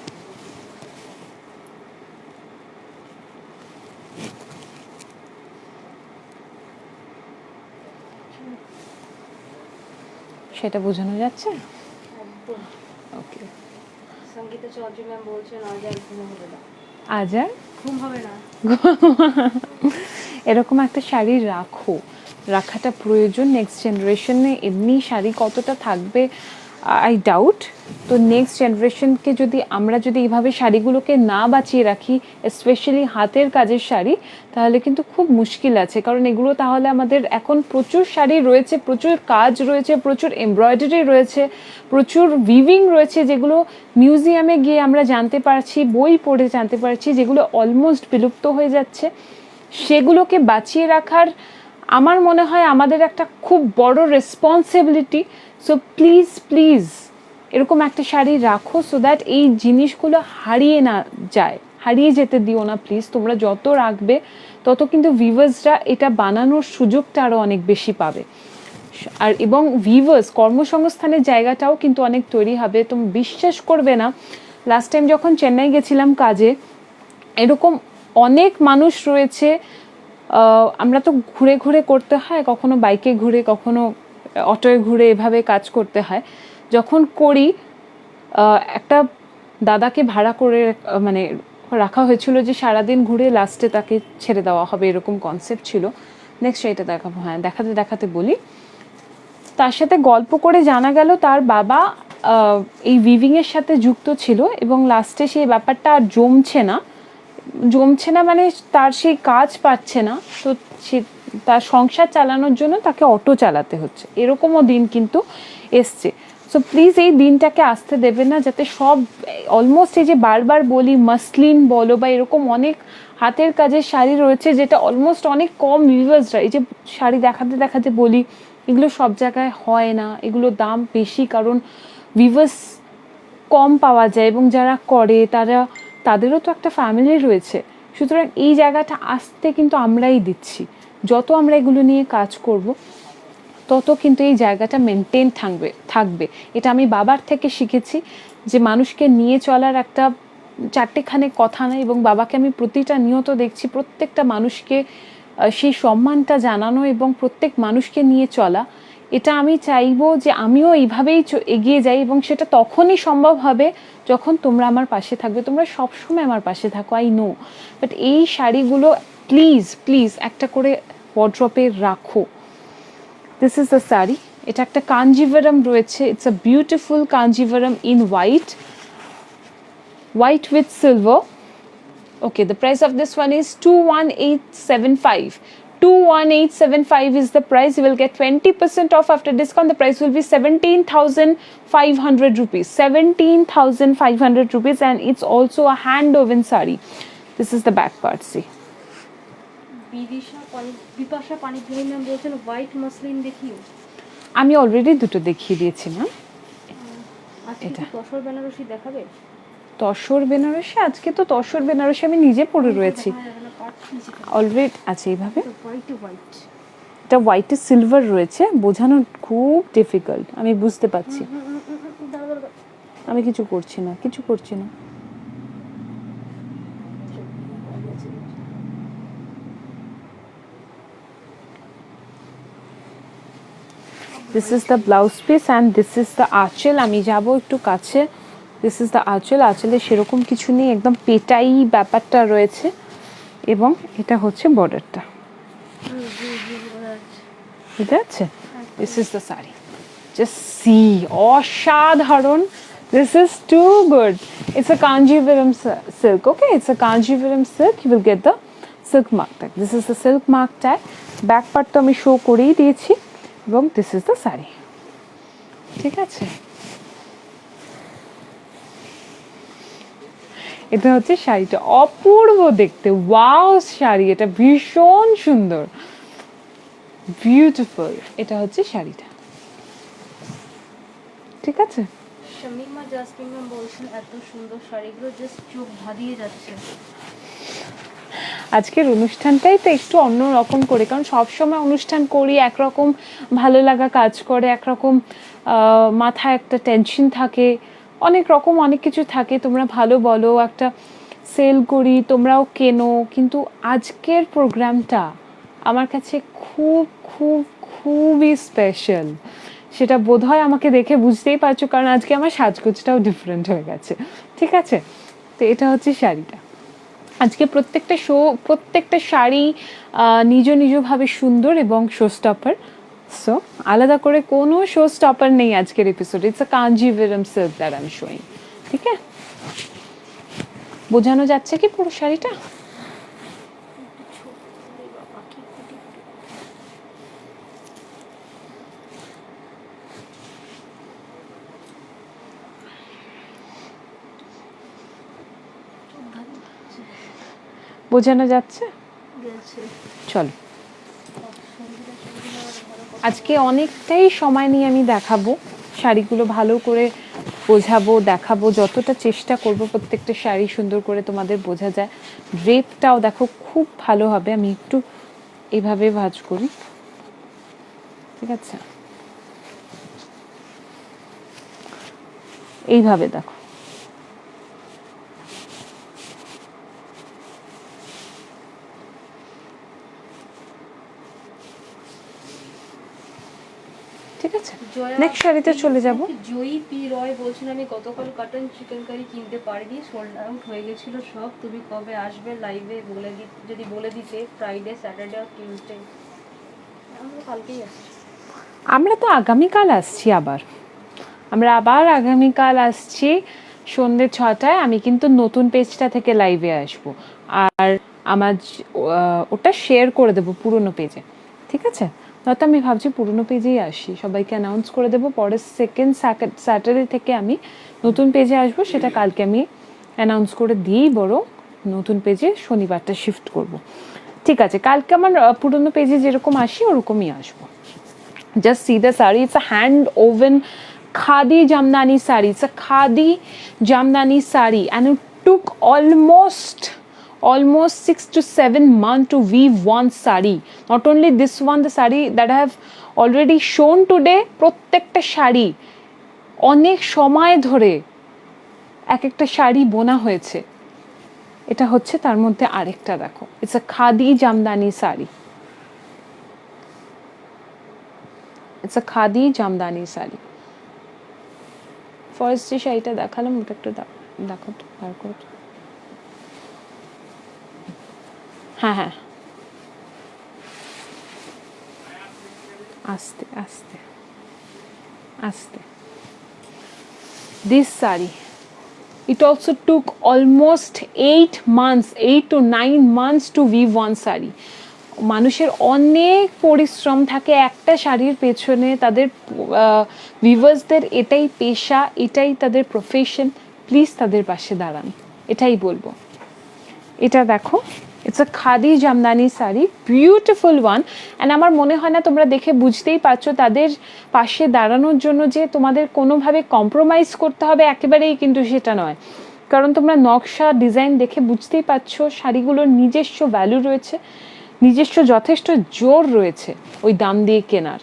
সেটা বোঝানো যাচ্ছে? ওকে। Sangeeta Chowdhury ma'am বলছেন আজ আর ঘুম হবে না। আজ আর ঘুম হবে না। এরকম একটা শাড়ি রাখাটা প্রয়োজন। নেক্সট জেনারেশনে এমনি শাড়ি কতটা থাকবে আই ডাউট। তো নেক্সট জেনারেশনকে আমরা যদি এইভাবে শাড়িগুলোকে না বাঁচিয়ে রাখি, স্পেশালি হাতের কাজের শাড়ি, তাহলে কিন্তু খুব মুশকিল আছে। কারণ এগুলো তাহলে আমাদের এখন প্রচুর শাড়ি রয়েছে, প্রচুর কাজ রয়েছে, প্রচুর এমব্রয়ডারি রয়েছে, প্রচুর উইভিং রয়েছে, যেগুলো মিউজিয়ামে গিয়ে আমরা জানতে পারছি, বই পড়ে জানতে পারছি, যেগুলো অলমোস্ট বিলুপ্ত হয়ে যাচ্ছে। সেগুলোকে বাঁচিয়ে রাখার আমার মনে হয় আমাদের একটা খুব বড় রেসপন্সিবিলিটি। সো প্লিজ প্লিজ এরকম একটা শাড়ি রাখো, সো দ্যাট এই জিনিসগুলো হারিয়ে যেতে দিও না প্লিজ। তোমরা যত রাখবে তত কিন্তু ভিউয়ার্সরা এটা বানানোর সুযোগটা আরও অনেক বেশি পাবে। আর এবং ভিভার্স কর্মসংস্থানের জায়গাটাও কিন্তু অনেক তৈরি হবে। তুমি বিশ্বাস করবে না, লাস্ট টাইম যখন চেন্নাই গেছিলাম কাজে, এরকম অনেক মানুষ রয়েছে। আমরা তো ঘুরে ঘুরে করতে হয়, কখনো বাইকে ঘুরে, কখনো অটোয় ঘুরে, এভাবে কাজ করতে হয়। যখন করি, একটা দাদাকে ভাড়া করে মানে রাখা হয়েছিল যে সারাদিন ঘুরে লাস্টে তাকে ছেড়ে দেওয়া হবে, এরকম কনসেপ্ট ছিল। নেক্সট এটা দেখাবো, হ্যাঁ দেখাতে দেখাতে বলি। তার সাথে গল্প করে জানা গেল তার বাবা এই উইভিংয়ের সাথে যুক্ত ছিল এবং লাস্টে সেই ব্যাপারটা আর জমছে না মানে তার সেই কাজ পাচ্ছে না, তো সে তার সংসার চালানোর জন্য তাকে অটো চালাতে হচ্ছে। এরকমও দিন কিন্তু এসছে। সো প্লিজ এই দিনটাকে আসতে দেবে না, যাতে সব অলমোস্ট এই যে বারবার বলি মাসলিন বলো বা এরকম অনেক হাতের কাজের শাড়ি রয়েছে যেটা অলমোস্ট অনেক কম ভিউয়ার্সরা, এই যে শাড়ি দেখাতে দেখাতে বলি এগুলো সব জায়গায় হয় না, এগুলো দাম বেশি কারণ ভিউয়ার্স কম পাওয়া যায় এবং যারা করে তাদেরও তো একটা ফ্যামিলি রয়েছে। সুতরাং এই জায়গাটা আসতে কিন্তু আমরাই দিচ্ছি। যত আমরা এগুলো নিয়ে কাজ করব তত কিন্তু এই জায়গাটা মেনটেন থাকবে। এটা আমি বাবার থেকে শিখেছি যে মানুষকে নিয়ে চলার একটা চারটেখানে কথা নেই, এবং বাবাকে আমি প্রতিটা নিয়ত দেখছি প্রত্যেকটা মানুষকে সেই সম্মানটা জানানো এবং প্রত্যেক মানুষকে নিয়ে চলা। এটা আমি চাইবো যে আমিও এইভাবেই এগিয়ে যাই, এবং সেটা তখনই সম্ভব হবে যখন তোমরা আমার পাশে থাকবে। তোমরা সবসময় আমার পাশে থাকো, আই নো, বাট এই শাড়িগুলো প্লিজ প্লিজ একটা করে ওয়ার্ড্রপে রাখো। দিস ইজ দ্য শাড়ি, এটা একটা কাঞ্জিভারাম রয়েছে। It's a beautiful Kanjivaram in white with silver. Okay, the price of this one is 21875. 21875 is the price. You will get 20% off after discount. The price will be 17,500 rupees. 17,500 rupees, and it's also a hand woven sari. This is the back part. See. Bipasha Panigrahi ma'am বলছেন white muslin দেখিও। আমি already দুটো দেখিয়ে দিয়েছি ma'am. এটা তসর বেনারসি দেখাবে? তসর বেনারসি, আজকে তো তসর বেনারসি আমি নিজে পরে রয়েছি অলরেডি। আচ্ছা, এইভাবে এটা হোয়াইটে সিলভার রয়েছে, বোঝানো খুব ডিফিকাল্ট, আমি বুঝতে পারছি। আমি কিছু করছি না। This is the blouse piece and this is the আঁচল। আমি যাব একটু কাছে। This is the আঁচল। আঁচলে সেরকম কিছু নেই, একদম পেটাই ব্যাপারটা রয়েছে, এবং এটা হচ্ছে বর্ডারটা, বুঝতে আছে? This is the saree. Just see, অসাধারণ। This is too good. It's a Kanjivaram silk. Okay, it's a Kanjivaram silk. You will get the silk mark tag. This is the silk mark tag. Back part তো আমি show করেই দিয়েছি, এবং this is the sari. ঠিক আছে, এটা হচ্ছে শাড়িটা, অপূর্ব দেখতে, ওয়াও শাড়ি, এটা ভীষণ সুন্দর, বিউটিফুল। এটা হচ্ছে শাড়িটা, ঠিক আছে। শামিমা জাসমিন ম্যাম বলছেন এত সুন্দর শাড়িগুলো জাস্ট চোখ ধাঁধিয়ে যাচ্ছে। আজকের অনুষ্ঠানটাই তো একটু অন্যরকম করে, কারণ সবসময় অনুষ্ঠান করি একরকম ভালো লাগা কাজ করে, একরকম মাথায় একটা টেনশন থাকে, অনেক কিছু থাকে। তোমরা ভালো বলো, একটা সেল করি, তোমরাও কেনো, কিন্তু আজকের প্রোগ্রামটা আমার কাছে খুবই স্পেশাল। সেটা বোধহয় আমাকে দেখে বুঝতেই পারছো, কারণ আজকে আমার সাজগোজটাও ডিফারেন্ট হয়ে গেছে। ঠিক আছে, তো এটা হচ্ছে শাড়িটা। আজকে প্রত্যেকটা শাড়ি নিজভাবে সুন্দর এবং শো স্টপার। সো আলাদা করে কোনো শো স্টপার নেই আজকের এপিসোডে। It's a Kanjivaram silk that I am showing. ঠিক আছে, বোঝানো যাচ্ছে কি পুরো শাড়িটা? বোঝানো যাচ্ছে? চলো, আজকে অনেকটাই সময় নিয়ে আমি দেখাবো শাড়িগুলো, ভালো করে বোঝাবো, দেখাবো, যতটা চেষ্টা করব প্রত্যেকটা শাড়ি সুন্দর করে তোমাদের বোঝা যায়। ড্রেপটাও দেখো খুব ভালো হবে। আমি একটু এইভাবে ভাঁজ করি, ঠিক আছে। এইভাবে দেখো, ঠিক আছে। নেক্সট শাড়িতে চলে যাব। জয়ী পি রয় বলছেন আমি গতকাল কাটন চিকেন কারি কিনতে পারিনি, সোল্ড আউট হয়ে গেছিল সব। তুমি কবে আসবে লাইভে যদি বলে দিতে, ফ্রাইডে, স্যাটারডে আর টিউসডে? আমরা কালকেই আসছি। আমরা তো আগামীকাল আসছি আমরা আবার আগামীকাল আসছি সন্ধ্যে 6টায়। আমি কিন্তু নতুন পেজটা থেকে লাইভে আসব, আর আমার ওটা শেয়ার করে দেবো পুরনো পেজে, ঠিক আছে? নয়তো আমি ভাবছি পুরনো পেজেই আসি, সবাইকে অ্যানাউন্স করে দেবো। পরের সেকেন্ড স্যাটারডে থেকে আমি নতুন পেজে আসবো, সেটা কালকে আমি অ্যানাউন্স করে দিয়েই বড় নতুন পেজে শনিবারটা শিফট করব, ঠিক আছে? কালকে আমার পুরনো পেজে যেরকম আসি ওরকমই আসবো। Just see the sari. It's a hand woven khadi jamdani sari. It's a khadi jamdani sari, and it took almost 6 to 7 months to weave one sari. Not only this one, the sari that I have already shown today, প্রত্যেকটা শাড়ি অনেক সময় ধরে এক একটা শাড়ি বোনা হয়েছে। এটা হচ্ছে তার মধ্যে আরেকটা, দেখো, it's a khadi Jamdani sari. It's a khadi Jamdani sari. First যে শাড়িটা দেখালাম ওটা একটু দেখো তো, বার করো তো। হ্যাঁ হ্যাঁ, আস্তে আস্তে আস্তে। This sari, it also took almost 8 to 9 months to weave one sari. মানুষের অনেক পরিশ্রম থাকে একটা শাড়ির পেছনে, তাদের ভিউয়ার্সদের এটাই পেশা, এটাই তাদের প্রফেশন। প্লিজ তাদের পাশে দাঁড়ান, এটাই বলবো। এটা দেখো, it's a khadi Jamdani sari, beautiful one. And আমার মনে হয় না, তোমরা দেখে বুঝতেই পারছো, তাদের পাশে দাঁড়ানোর জন্য যে তোমাদের কোনোভাবে কম্প্রোমাইজ করতে হবে একেবারেই কিন্তু সেটা নয়। কারণ তোমরা নকশা ডিজাইন দেখে বুঝতেই পারছো শাড়িগুলোর নিজস্ব ভ্যালু রয়েছে, নিজস্ব যথেষ্ট জোর রয়েছে ওই দাম দিয়ে কেনার।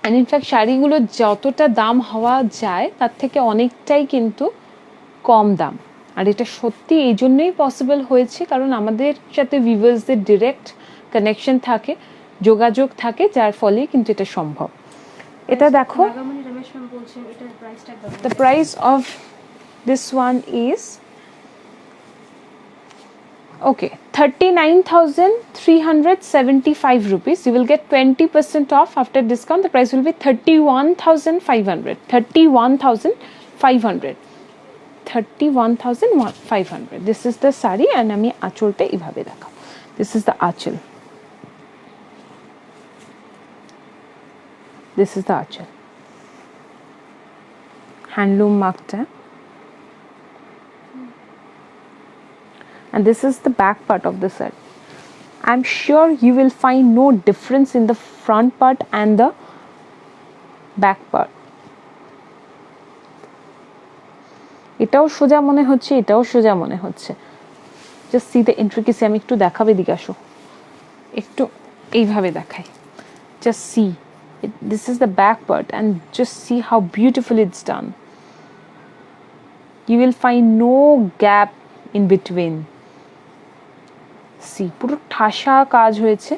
অ্যান্ড ইনফ্যাক্ট শাড়িগুলো যতটা দাম হওয়া যায় তার থেকে অনেকটাই কিন্তু কম দাম। আর এটা সত্যি এই জন্যই পসিবল হয়েছে কারণ আমাদের সাথে ভিউয়ার্সদের ডিরেক্ট কানেকশন থাকে, যোগাযোগ থাকে, যার ফলে কিন্তু এটা সম্ভব। এটা দেখো, the price of this one is okay 39,375 rupees. You will get 20% off after discount. The price will be 31,500. 31,500. This is the sari, and আমি আঁচলটা এইভাবে দেখাবো। This is the আঁচল। This is the আঁচল। Handloom মার্কটা। And this is the back part of the sari. I'm sure you will find no difference in the front part and the back part. এটাও সোজা মনে হচ্ছে, এটাও সোজা মনে হচ্ছে। Just see the intricacy. আমি একটু দেখাবে, দিকে আসো, একটু এইভাবে দেখাই। Just see, this is the back part and just see how beautiful it's done. You will find no gap in between. See, পুরো ঠাসা কাজ হয়েছে,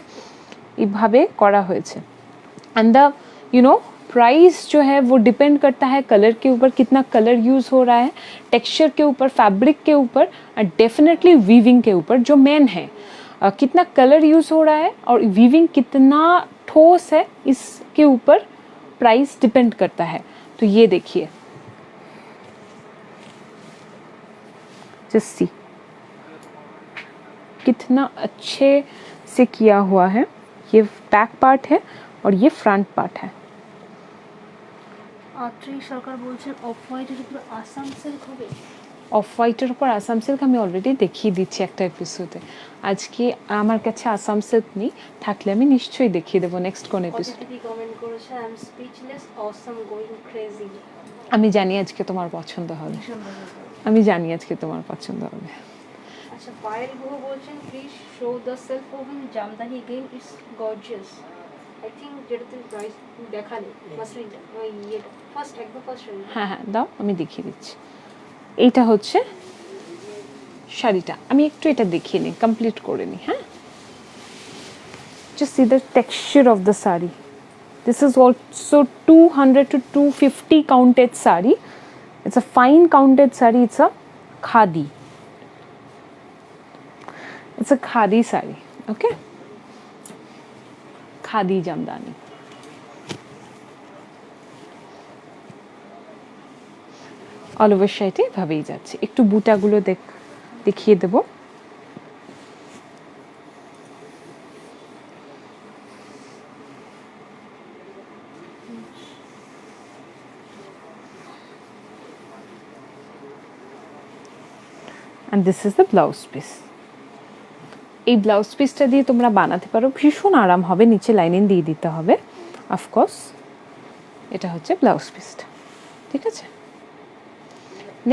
এইভাবে করা হয়েছে। एंड द प्राइस जो है वो डिपेंड करता है कलर के ऊपर, कितना कलर यूज़ हो रहा है, टेक्सचर के ऊपर, फैब्रिक के ऊपर, और डेफिनेटली वीविंग के ऊपर जो मेन है। कितना कलर यूज़ हो रहा है और वीविंग कितना ठोस है, इसके ऊपर प्राइस डिपेंड करता है। तो ये देखिए, जस्ट सी कितना अच्छे से किया हुआ है। ये बैक पार्ट है और ये फ्रंट पार्ट है। সরকার বলছেন অফ হোয়াইটের উপর আসাম সিল্ক হবে। অফ হোয়াইটের উপর আসাম সিল্ক আমি অলরেডি দেখিয়ে দিচ্ছি একটা এপিসোডে। আজকে আমার কাছে আসাম সিল্ক নেই, থাকলে আমি নিশ্চয়ই দেখিয়ে দেবো নেক্সট কোন এপিসোডে। কমেন্ট করেছে I am speechless, awesome, going crazy. আমি জানি আজকে তোমার পছন্দ হবে, আমি জানি আজকে তোমার পছন্দ হবে। আচ্ছা, পায়েল গুহ বলছেন please show the self oven Jamdani again, it's gorgeous. I think যেটা তুমি প্রাইস দেখালে মাসলিনটা ওই ইয়েটা ফার্স্ট একদম ফার্স্ট শাড়ি। হ্যাঁ হ্যাঁ দাও আমি দেখিয়ে দিচ্ছি। এইটা হচ্ছে শাড়িটা, আমি একটু এটা দেখিয়ে নিই, কমপ্লিট করে নিই। হ্যাঁ, just see the texture of the sari. This is also 200 to 250 counted sari. It's a fine counted sari. It's a khadi. It's a khadi sari. Okay, khadi jamdani. All over সাইডে এভাবেই যাচ্ছে। একটু বুটাগুলো দেখিয়ে দেব। and this is the blouse piece. এই blouse পিসটা দিয়ে তোমরা বানাতে পারো, ভীষণ আরাম হবে, নিচে লাইনিং দিয়ে দিতে হবে অফকোর্স। এটা হচ্ছে ব্লাউজ পিসটা, ঠিক আছে।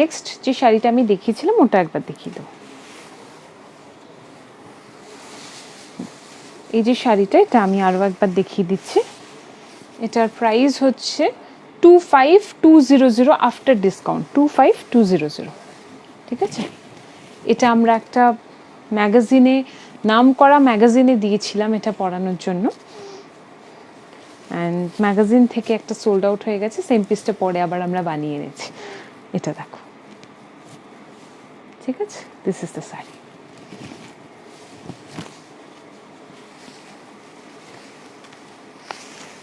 নেক্সট যে শাড়িটা আমি দেখিয়েছিলাম ওটা একবার দেখিয়ে দেবো। এই যে শাড়িটা, এটা আমি আরও একবার দেখিয়ে দিচ্ছি। এটার প্রাইস হচ্ছে 25200 আফটার ডিসকাউন্ট, 25200, ঠিক আছে। এটা আমরা একটা ম্যাগাজিনে, নাম করা ম্যাগাজিনে দিয়েছিলাম এটা পরানোর জন্য, অ্যান্ড ম্যাগাজিন থেকে একটা সোল্ড আউট হয়ে গেছে। সেম পিসটা পরে আবার আমরা বানিয়ে এনেছি। এটা দেখো, ঠিক আছে। This is the sari.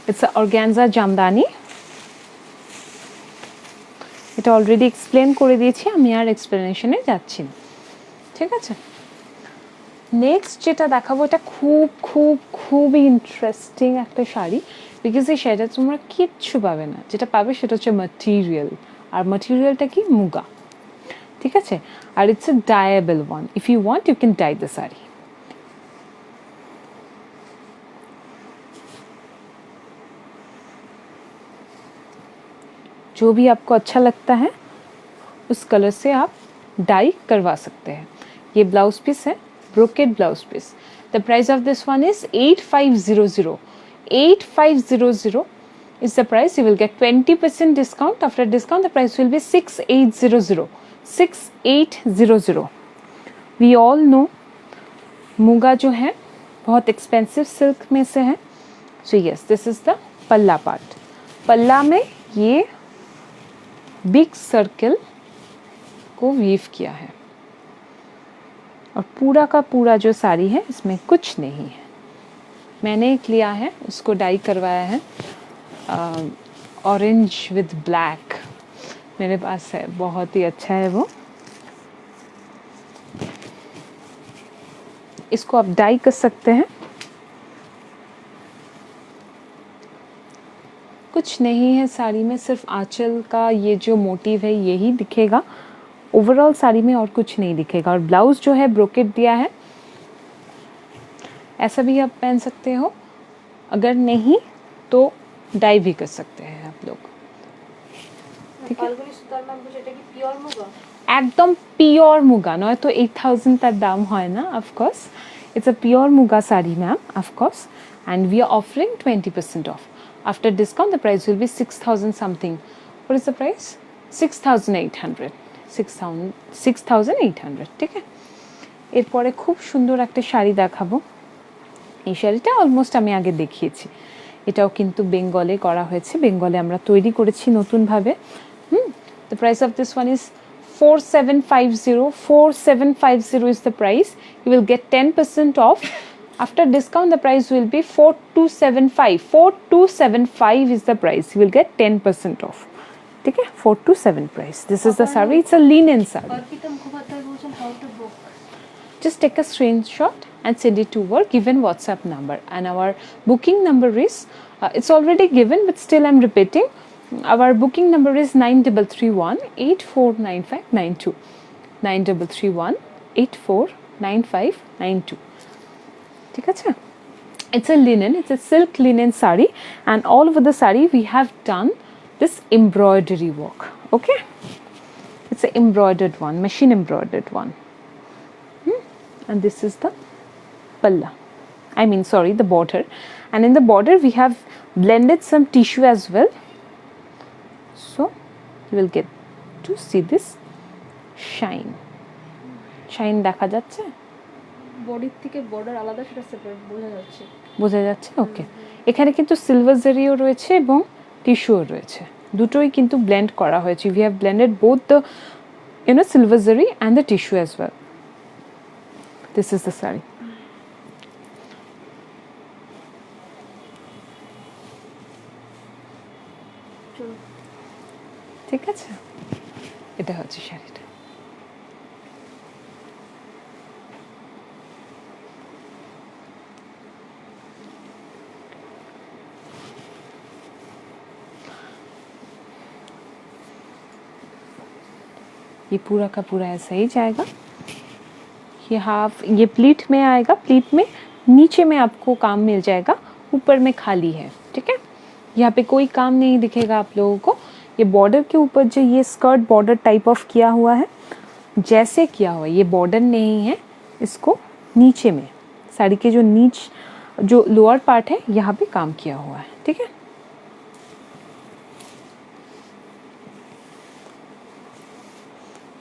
It's organza Jamdani. এটা অলরেডি এক্সপ্লেন করে দিয়েছি, আমি আর এক্সপ্লেনেশনে যাচ্ছি না, ঠিক আছে। নেক্সট যেটা দেখাবো, এটা খুব খুব খুবই ইন্টারেস্টিং একটা শাড়ি, বিকজ এই শাড়িটা তোমরা কিচ্ছু পাবে না। যেটা পাবে সেটা হচ্ছে ম্যাটেরিয়াল, আর ম্যাটেরিয়ালটা কি, মুগা, ঠিক আছে। আর it's a dyeable one. If you want you can dye the sari. जो भी आपको अच्छा लगता है उस कलर से आप डाई करवा सकते हैं। ये ब्लाउज पीस है, brocade blouse piece. The price of this one is 8500। 8500 is the price. You will get 20% discount. After discount the price will be 6800। 6800। We all know muga जो है बहुत एक्सपेंसिव सिल्क में से है। So yes, this is the पल्ला part. पल्ला में ये बिग सर्कल को वीव किया है, और पूरा का पूरा जो साड़ी है इसमें कुछ नहीं है। मैंने एक लिया है, उसको डाई करवाया है ऑरेंज विद ब्लैक, मेरे पास है, बहुत ही अच्छा है वो। इसको आप डाई कर सकते हैं। कुछ नहीं है साड़ी में, सिर्फ आंचल का ये जो मोटिव है यही दिखेगा। ओवरऑल साड़ी में और कुछ नहीं दिखेगा। और ब्लाउज जो है ब्रोकेट दिया है, ऐसा भी आप पहन सकते हो, अगर नहीं तो डाई भी कर सकते हैं आप लोग, ঠিক আছে। একদম পিওর মুগা, নয়তো 8000 তার দাম হয় না। Of course it's a pure muga sari ma'am, of course. And we are offering 20% of. After discount the price will be 6000 something. What is the price? 6800। 6800, ঠিক আছে। এরপরে খুব সুন্দর একটা শাড়ি দেখাবো। এই শাড়িটা অলমোস্ট আমি আগে দেখিয়েছি। এটাও কিন্তু বেঙ্গলে করা হয়েছে, বেঙ্গলে আমরা তৈরি করেছি নতুনভাবে। The price of this one is 4750। 4750 is the price. You will get 10% off. After discount the price will be 4275। 4275 is the price. You will get 10% off, ठीक है। 427 price. This is the saree. It's a linen saree. Just take a screenshot and send it to our given WhatsApp number, and our booking number is it's already given but still I'm repeating. Our booking number is 9331849592। 9331849592, ঠিক আছে। It's a linen, it's a silk linen saree, and all over the saree we have done this embroidery work, okay। It's an embroidered one, machine embroidered one। And this is the palla, I mean, sorry, the border. And in the border, we have blended some tissue as well. So, you will get to see this shine. Shine দেখা যাচ্ছে? বডির থেকে border আলাদা, সেটা separate বোঝা যাচ্ছে। বোঝা যাচ্ছে? ওকে। এখানে কিন্তু সিলভার জারিও রয়েছে এবং টিস্যুও রয়েছে। দুটোই কিন্তু ব্লেন্ড করা হয়েছে। We have blended both the silver zari and the tissue as well. This is the saree. ঠিক আছে, এটা হচ্ছে শাড়িটা। ये पूरा का पूरा ऐसा ही जाएगा। ये हाफ ये प्लीट में आएगा, प्लीट में नीचे में आपको काम मिल जाएगा, ऊपर में खाली है। ठीक है, यहाँ पे कोई काम नहीं दिखेगा आप लोगों को। ये बॉर्डर के ऊपर जो ये स्कर्ट बॉर्डर टाइप ऑफ किया हुआ है, जैसे किया हुआ है, ये बॉर्डर नहीं है, इसको नीचे में साड़ी के जो लोअर पार्ट है यहाँ पे काम किया हुआ है। ठीक है,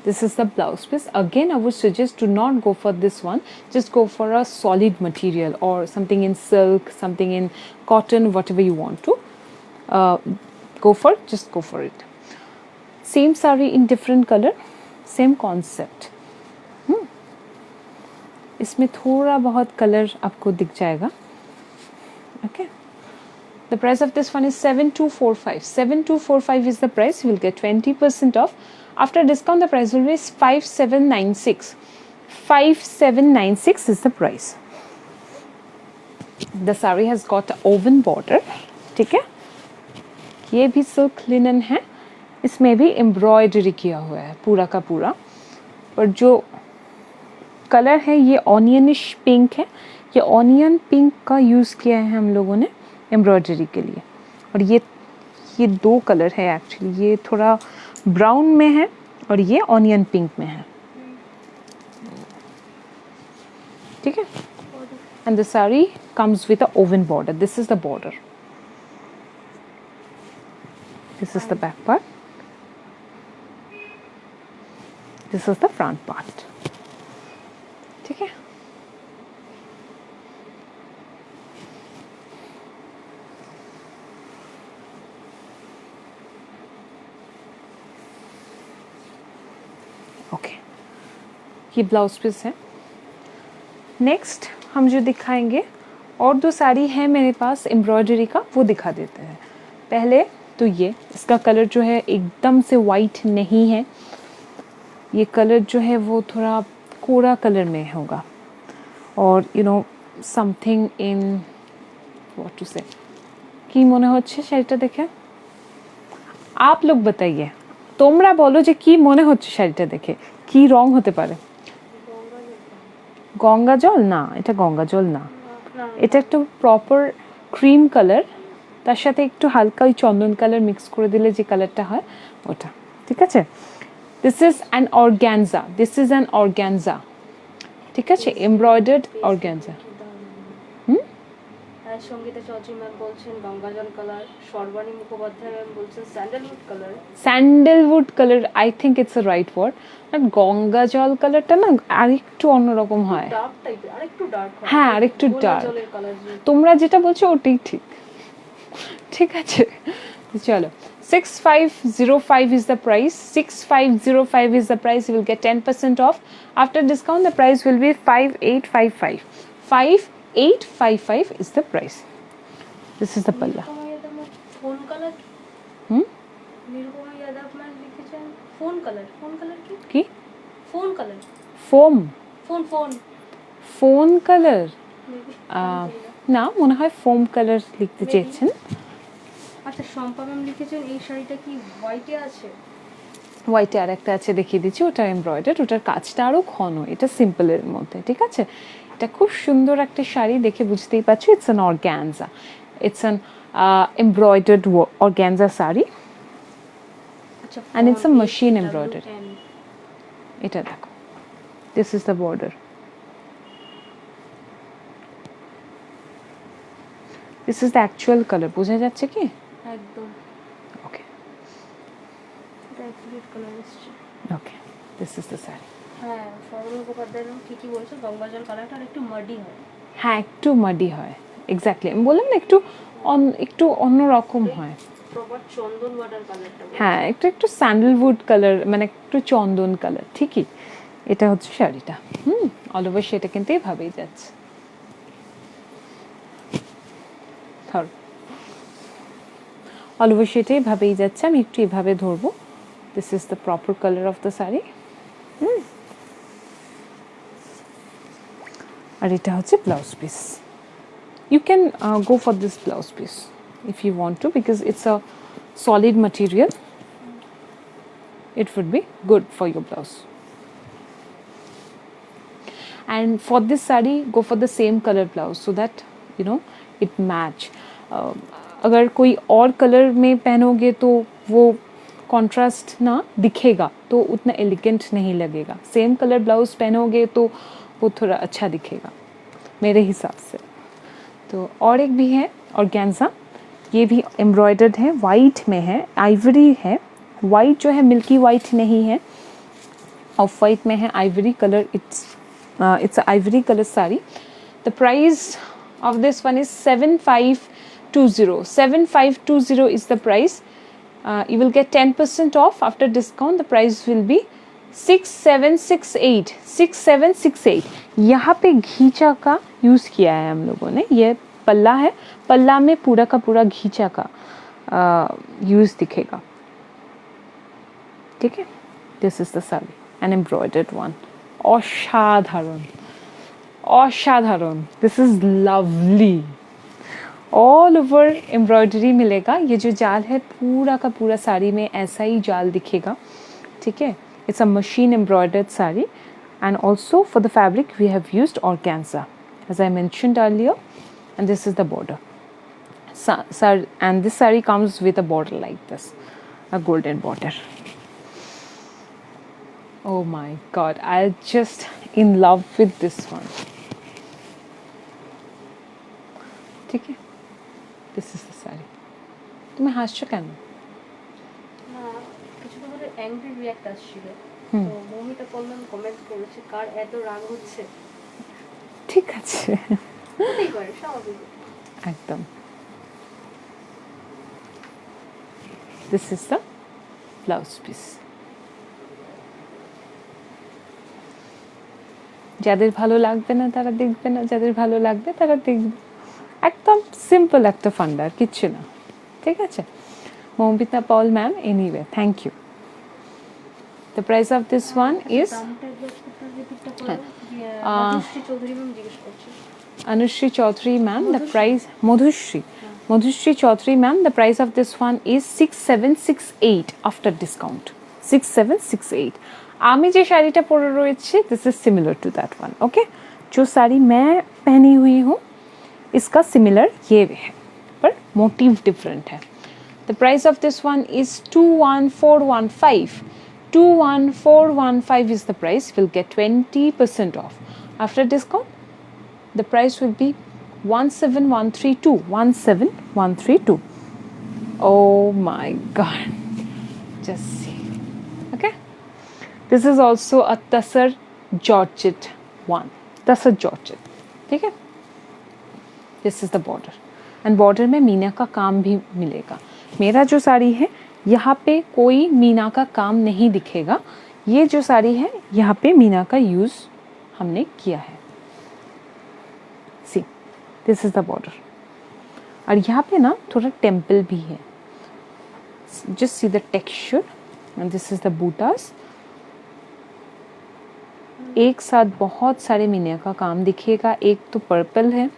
this is the blouse piece. Again, I would suggest do not go for this one. Just go for a solid material or something in silk, something in cotton, whatever you want to go for. Just go for it. Same saree in different color, same concept. इसमें थोड़ा बहुत colour आपको दिख जाएगा। Okay. The price of this one is 7245. 7245 is the price. You will get 20% off. After discount, the price will be 5796. 5796 is the price. The saree has got a woven border. ठीक है, ये भी silk linen है, इसमें भी embroidery किया हुआ है पूरा का पूरा। और जो कलर है ये ऑनियनिश पिंक है। ये ऑनियन पिंक का यूज़ किया है हम लोगों ने एम्ब्रॉयडरी के लिए। और ये दो कलर है एक्चुअली, ये थोड़ा ब्राउन में है और ये ऑनियन पिंक में है। ठीक है, and the sari comes with a oven border. This is the border, this is the back part, this is the front part. ठीक है, ओके, ये ब्लाउज पीस है। नेक्स्ट हम जो दिखाएंगे, और दो साड़ी है मेरे पास एम्ब्रॉयडरी का, वो दिखा देते हैं। पहले तो ये, इसका कलर जो है एकदम से वाइट नहीं है, ये कलर जो है वो थोड़ा कोरा कलर में होगा। और समथिंग इन व्हाट टू से, কি মনে হচ্ছে শাড়িটা দেখে? आप लोग बताइए, তোমরা বলো যে কি মনে হচ্ছে শাড়িটা দেখে, কি রং হতে পারে? গঙ্গা জল না, এটা গঙ্গা জল না, এটা একটা প্রপার ক্রিম কালার, তার সাথে একটু হালকা ওই চন্দন কালার মিক্স করে দিলে যে কালারটা হয় ওটা। ঠিক আছে, this is an organza, this is an organza. ঠিক আছে, embroidered organza. Sangeeta Chowdhury ma'am বলছেন গঙ্গাজল কালার, সর্বাণী মুখোপাধ্যায় ম্যাম বলছেন sandalwood colour. Sandalwood colour, I think it's a right word. But Ganga jal কালারটা না আরেকটু অন্যরকম হয়, ডার্ক টাইপের, আরেকটু ডার্ক হয়। হ্যাঁ, আরেকটু ডার্ক। জলের কালার, তোমরা যেটা বলছো ওটাই ঠিক। ঠিক আছে, চলো। 6505 is the price. 6505 is the price. You will get 10% off. After discount, the price will be 5855. 5855 is the price. This is the palla. Phone colour. Nirupama Yadav ma'am লিখেছেন ফোন কালার। ফোন কালার কি? Phone colour, foam, phone colour না, মনে হয় foam colour লিখতে চেয়েছেন। আচ্ছা, Shampa ma'am লিখেছেন এই শাড়িটা কি হোয়াইটে আছে? হোয়াইটে আর একটা আছে, দেখিয়ে দিচ্ছি। ওটা এমব্রয়ডার্ড, ওটার কাজটা আরও ঘন, এটা সিম্পলের মধ্যে। ঠিক আছে, এটা খুব সুন্দর একটা শাড়ি, দেখে বুঝতেই পারছো it's an organza. It's an embroidered organza sari, and it's a machine embroidered. এটা দেখো, this is the border. This is the actual colour, বোঝা যাচ্ছে কি? একদম ওকে এটা অ্যাকুরেট কালার এসছে। ওকে, দিস ইজ দ্য শাড়ি। হ্যাঁ, সরল মুখোপাধ্যায় ঠিকই বলছো, গঙ্গাজল কালারটা আর একটু মাডি হয়। হ্যাঁ, একটু মাডি হয়, এক্স্যাক্টলি। আমি বললাম না একটু অন্যরকম হয়। প্রপার চন্দন ওয়াটার কালারটা। হ্যাঁ, একটু স্যান্ডেলউড কালার, মানে একটু চন্দন কালার, ঠিকই। এটা হচ্ছে শাড়িটা। অল ওভার সেটা কিন্তু এভাবেই যাচ্ছে। ধর, অল ওভার সেটা এভাবেই যাচ্ছে। আমি একটু এভাবে ধরবো। This is the proper colour of the sari. আর এটা হচ্ছে blouse piece. You can go for this blouse piece if you want to, because it's a solid material. It would be good for your blouse. And for this saree, go for the same color blouse so that you know it match. अगर कोई और colour में पहनोगे तो वो contrast ना दिखेगा, तो उतना एलिगेंट नहीं लगेगा। सेम कलर ब्लाउज पहनोगे तो वो थोड़ा अच्छा दिखेगा मेरे हिसाब से। तो और एक भी है ऑर्गेन्जा, ये भी एम्ब्रॉयडर्ड है, वाइट में है, आइवरी है। वाइट जो है मिल्की वाइट नहीं है, ऑफ वाइट में है, Ivory colour. It's Ivory colour sari. The price of this one is 7520। 7520 is the price. You will get 10% off. After discount the price will be 6768। 6768। यहाँ पे घीचा का यूज़ किया है हम लोगों ने। ये पल्ला है, पल्ला में पूरा का पूरा घीचा का यूज़ दिखेगा, ठीक है। This is the sari, an embroidered one. असाधारण असाधारण, this is lovely. All over embroidery मिलेगा। ये जो जाल है पूरा का पूरा साड़ी में ऐसा ही जाल दिखेगा, ठीक है। It's a machine embroidered sari. And also for the fabric we have used organza, as I mentioned earlier, and this is the border. And this saree comes with a border like this, a golden border. Oh my god, I'm just in love with this one. ठीक है, this is the saree. तुम्हें हास्यो কেন? না, কিছু ধরে angry react আসছিল, তো মৌমিতা কলম কমেন্ট করেছে কার এত রাগ হচ্ছে। ঠিক আছে, হতেই পারে, স্বাভাবিক। একদম। This is the blouse piece. যাদের ভালো লাগবে না তারা দেখবে না, যাদের ভালো লাগবে তারা দেখবে। একদম সিম্পল একটা ফান্ডা, আর কিচ্ছু না, ঠিক আছে। Moumita Paul ma'am, anyway thank you. The price of this one is Anushri Chaudhary ma'am, the price Madhushri Chaudhary ma'am, the price of this one is 6768 after discount, 6768। आमी जो साड़ी टा पड़े रही, this is similar to that one, okay। जो साड़ी मैं पहनी हुई हूँ इसका सिमिलर ये है, पर मोटिव डिफरेंट है। The price of this one is 21415। 21415 is the price. We'll get 20% off. After discount, the price will be 17132. 17132. Oh my god. Just see. Okay. This is also a Tassar Georgette one. Tassar Georgette. ठीक है? This is the border. And border में मीना का काम भी मिलेगा। मेरा जो साड़ी है यहाँ पे कोई मीना का काम नहीं दिखेगा। ये जो साड़ी है यहाँ पे मीना का यूज़ हमने किया है। See, this is the border. और यहाँ पे ना थोड़ा टेम्पल भी है। Just see the texture, and this is the butas. एक साथ बहुत सारे मीना का काम दिखेगा। एक तो पर्पल है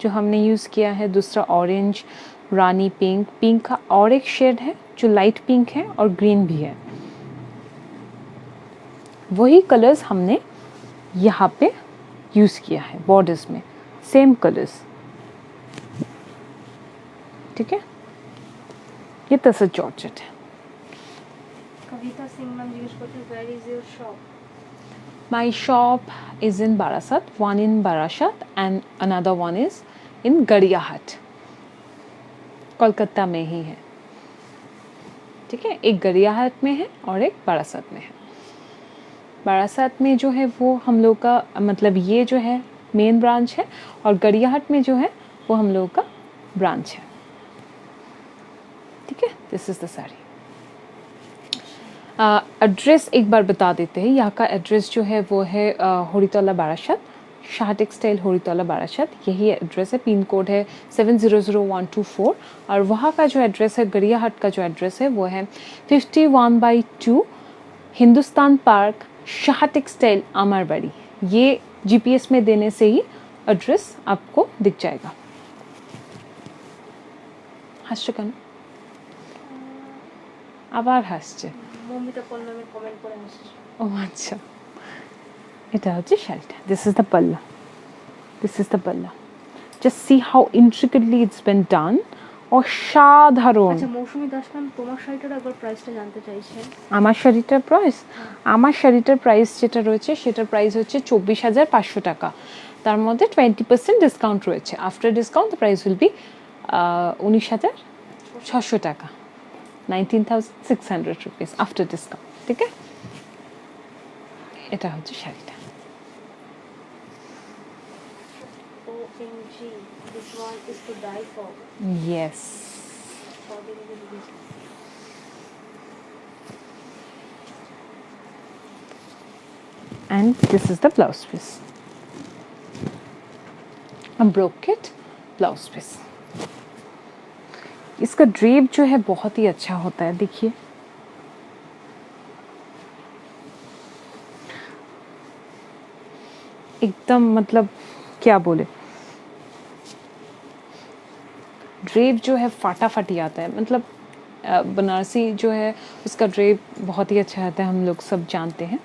जो हमने यूज़ किया है, दूसरा ऑरेंज, रानी पिंक, पिंक का और एक शेड है जो लाइट पिंक है, और ग्रीन भी है। वही कलर्स हमने यहाँ पे यूज़ किया है बॉर्डर्स में, सेम कलर्स, ठीक है। ये तसर जॉर्जेट है। कविता सिंह मैम जिज्ञेस करते हैं where is your shop? My shop is in Barasat, one in Barasat and another one is in Gadiahat. Kolkata में ही है, ठीक है। एक गरियाहाट में है और एक बारासात में है। बारासात में जो है वो हम लोग का मतलब ये जो है मेन ब्रांच है, और गरियाहाट में जो है वो हम लोग का ब्रांच है, ठीक है। This is the sari. Address एक बार बता देते हैं। यहाँ का एड्रेस जो है वो है होरीतला बारासात, शाह टेक्सटाइल होरीतला बारासात, यही एड्रेस है। पिन कोड है 700124। और वहाँ का जो एड्रेस है गरियाहाट का जो एड्रेस है वो है 51/2 हिंदुस्तान पार्क, शाह टेक्सटाइल, अमरबाड़ी। ये जीपीएस में देने से ही एड्रेस आपको दिख जाएगा। হাসছো কেন? আবার হাসছে। মমিতা পল্লবের কমেন্ট করে হাসছে। ও আচ্ছা, এটা হচ্ছে শাড়িটা। This is the palla, this is the palla. Just see how intricately it's been done. অসাধারণ। আচ্ছা মৌসুমী দাস ম্যাম, তোমার শাড়িটার একবার প্রাইসটা জানতে চাইছেন। আমার শাড়িটার প্রাইস, আমার শাড়িটার প্রাইস যেটা রয়েছে সেটার প্রাইস হচ্ছে 24,500 টাকা। তার মধ্যে 20% ডিসকাউন্ট রয়েছে। After discount the price will be 19,600 টাকা, 19,600 রুপিস আফটার ডিসকাউন্ট, ঠিক আছে। এটা হচ্ছে শাড়িটা। OMG, this one is to die for. Yes. And this is the blouse piece. A brocade blouse piece. इसका ड्रेप जो है बहुत ही अच्छा होता है, देखिए। एकदम मतलब क्या बोले, ड्रेप जो है फाटाफाटी आता है। मतलब बनारसी जो है उसका ड्रेप बहुत ही अच्छा आता है, हम लोग सब जानते हैं।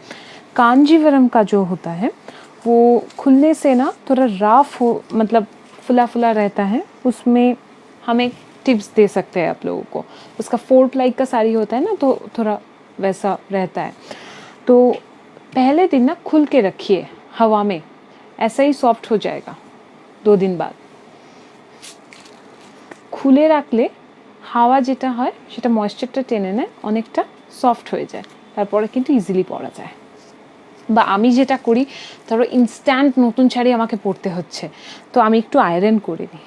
कांजीवरम का जो होता है वो खुलने से ना थोड़ा राफ हो, मतलब फुला फुला रहता है। उसमें हम एक टिप्स दे सकते हैं आप लोगों को। उसका 4 प्लाई का साड़ी होता है ना, तो थोड़ा वैसा रहता है। तो पहले दिन ना खुल के रखिए हवा में, ऐसा ही सॉफ्ट हो जाएगा 2 दिन बाद। খুলে রাখলে হাওয়া যেটা হয় সেটা ময়েশ্চারটা টেনে নেয়, অনেকটা সফট হয়ে যায়, তারপরে কিন্তু ইজিলি পরা যায়। বা আমি যেটা করি, ধরো ইনস্ট্যান্ট নতুন শাড়ি আমাকে পরতে হচ্ছে, তো আমি একটু আয়রন করে নিই।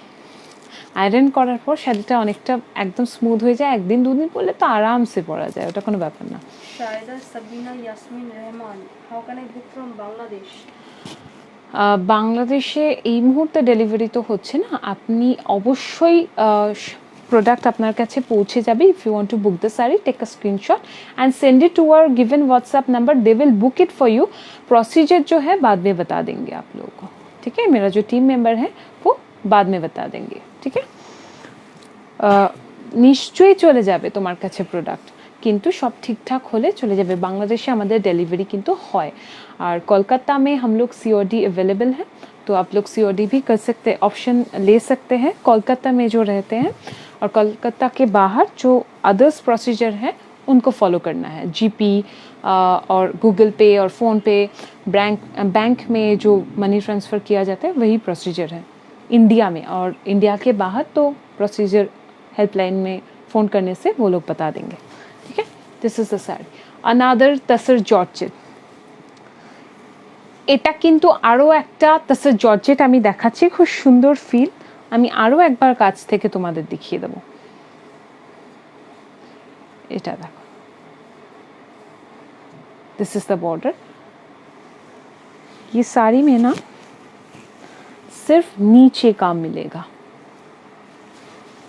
আয়রন করার পর শাড়িটা অনেকটা একদম স্মুথ হয়ে যায়। 1 দিন 2 দিন পরলে তো আরামসে পরা যায়, ওটা কোনো ব্যাপার না। Shaida Sabina Yasmin Rahman, how can I book from Bangladesh? বাংলাদেশে এই মুহূর্তে ডেলিভারি তো হচ্ছে না। আপনি অবশ্যই প্রোডাক্ট আপনার কাছে পৌঁছে যাবে। If you want to book the sari, take a screenshot and send it to our given WhatsApp number. They will book it for you. Procedure जो है बाद में बता देंगे आप लोगों को, ठीक है। मेरा जो टीम मेंबर है वो बाद में बता देंगे, ठीक है। নিশ্চয়ই চলে যাবে তোমার কাছে প্রোডাক্ট, কিন্তু सब ठीक ठाक होले चले जाए। बांग्लादेशे हमारे डिलीवरी किंतु है, और कोलकाता में हम लोग COD अवेलेबल है, तो आप लोग COD भी कर सकते, ऑप्शन ले सकते हैं कोलकाता में जो रहते हैं। और कोलकाता के बाहर जो अदर्स प्रोसीजर है उनको फॉलो करना है। GP और गूगल पे और फ़ोनपे, बैंक में जो मनी ट्रांसफ़र किया जाता है वही प्रोसीजर है इंडिया में। और इंडिया के बाहर तो प्रोसीजर हेल्पलाइन में फ़ोन करने से वो लोग बता देंगे, ठीक है। This is the sari. Another tussar georgette. এটা কিন্তু আরও একটা তসর জর্জেট আমি দেখাচ্ছি, খুব সুন্দর ফিল। আমি আরও একবার কাছ থেকে তোমাদের দেখিয়ে দেবো। এটা দেখো, दिस इज़ द बॉर्डर। ये साड़ी में ना सिर्फ नीचे काम मिलेगा,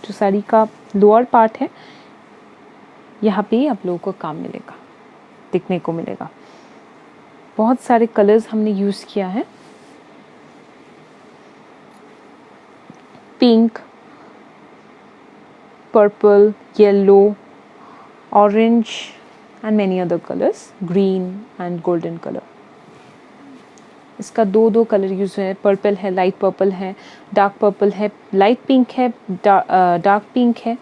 जो साड़ी का लोअर पार्ट है यहाँ पे ही आप लोगों को काम मिलेगा, दिखने को मिलेगा। बहुत सारे कलर्स हमने यूज़ किया है, pink, purple, yellow, orange and many other colours, green and golden colour. इसका 2 कलर यूज़ है। पर्पल है, लाइट पर्पल है, डार्क पर्पल है, लाइट पिंक है, डार्क पिंक है,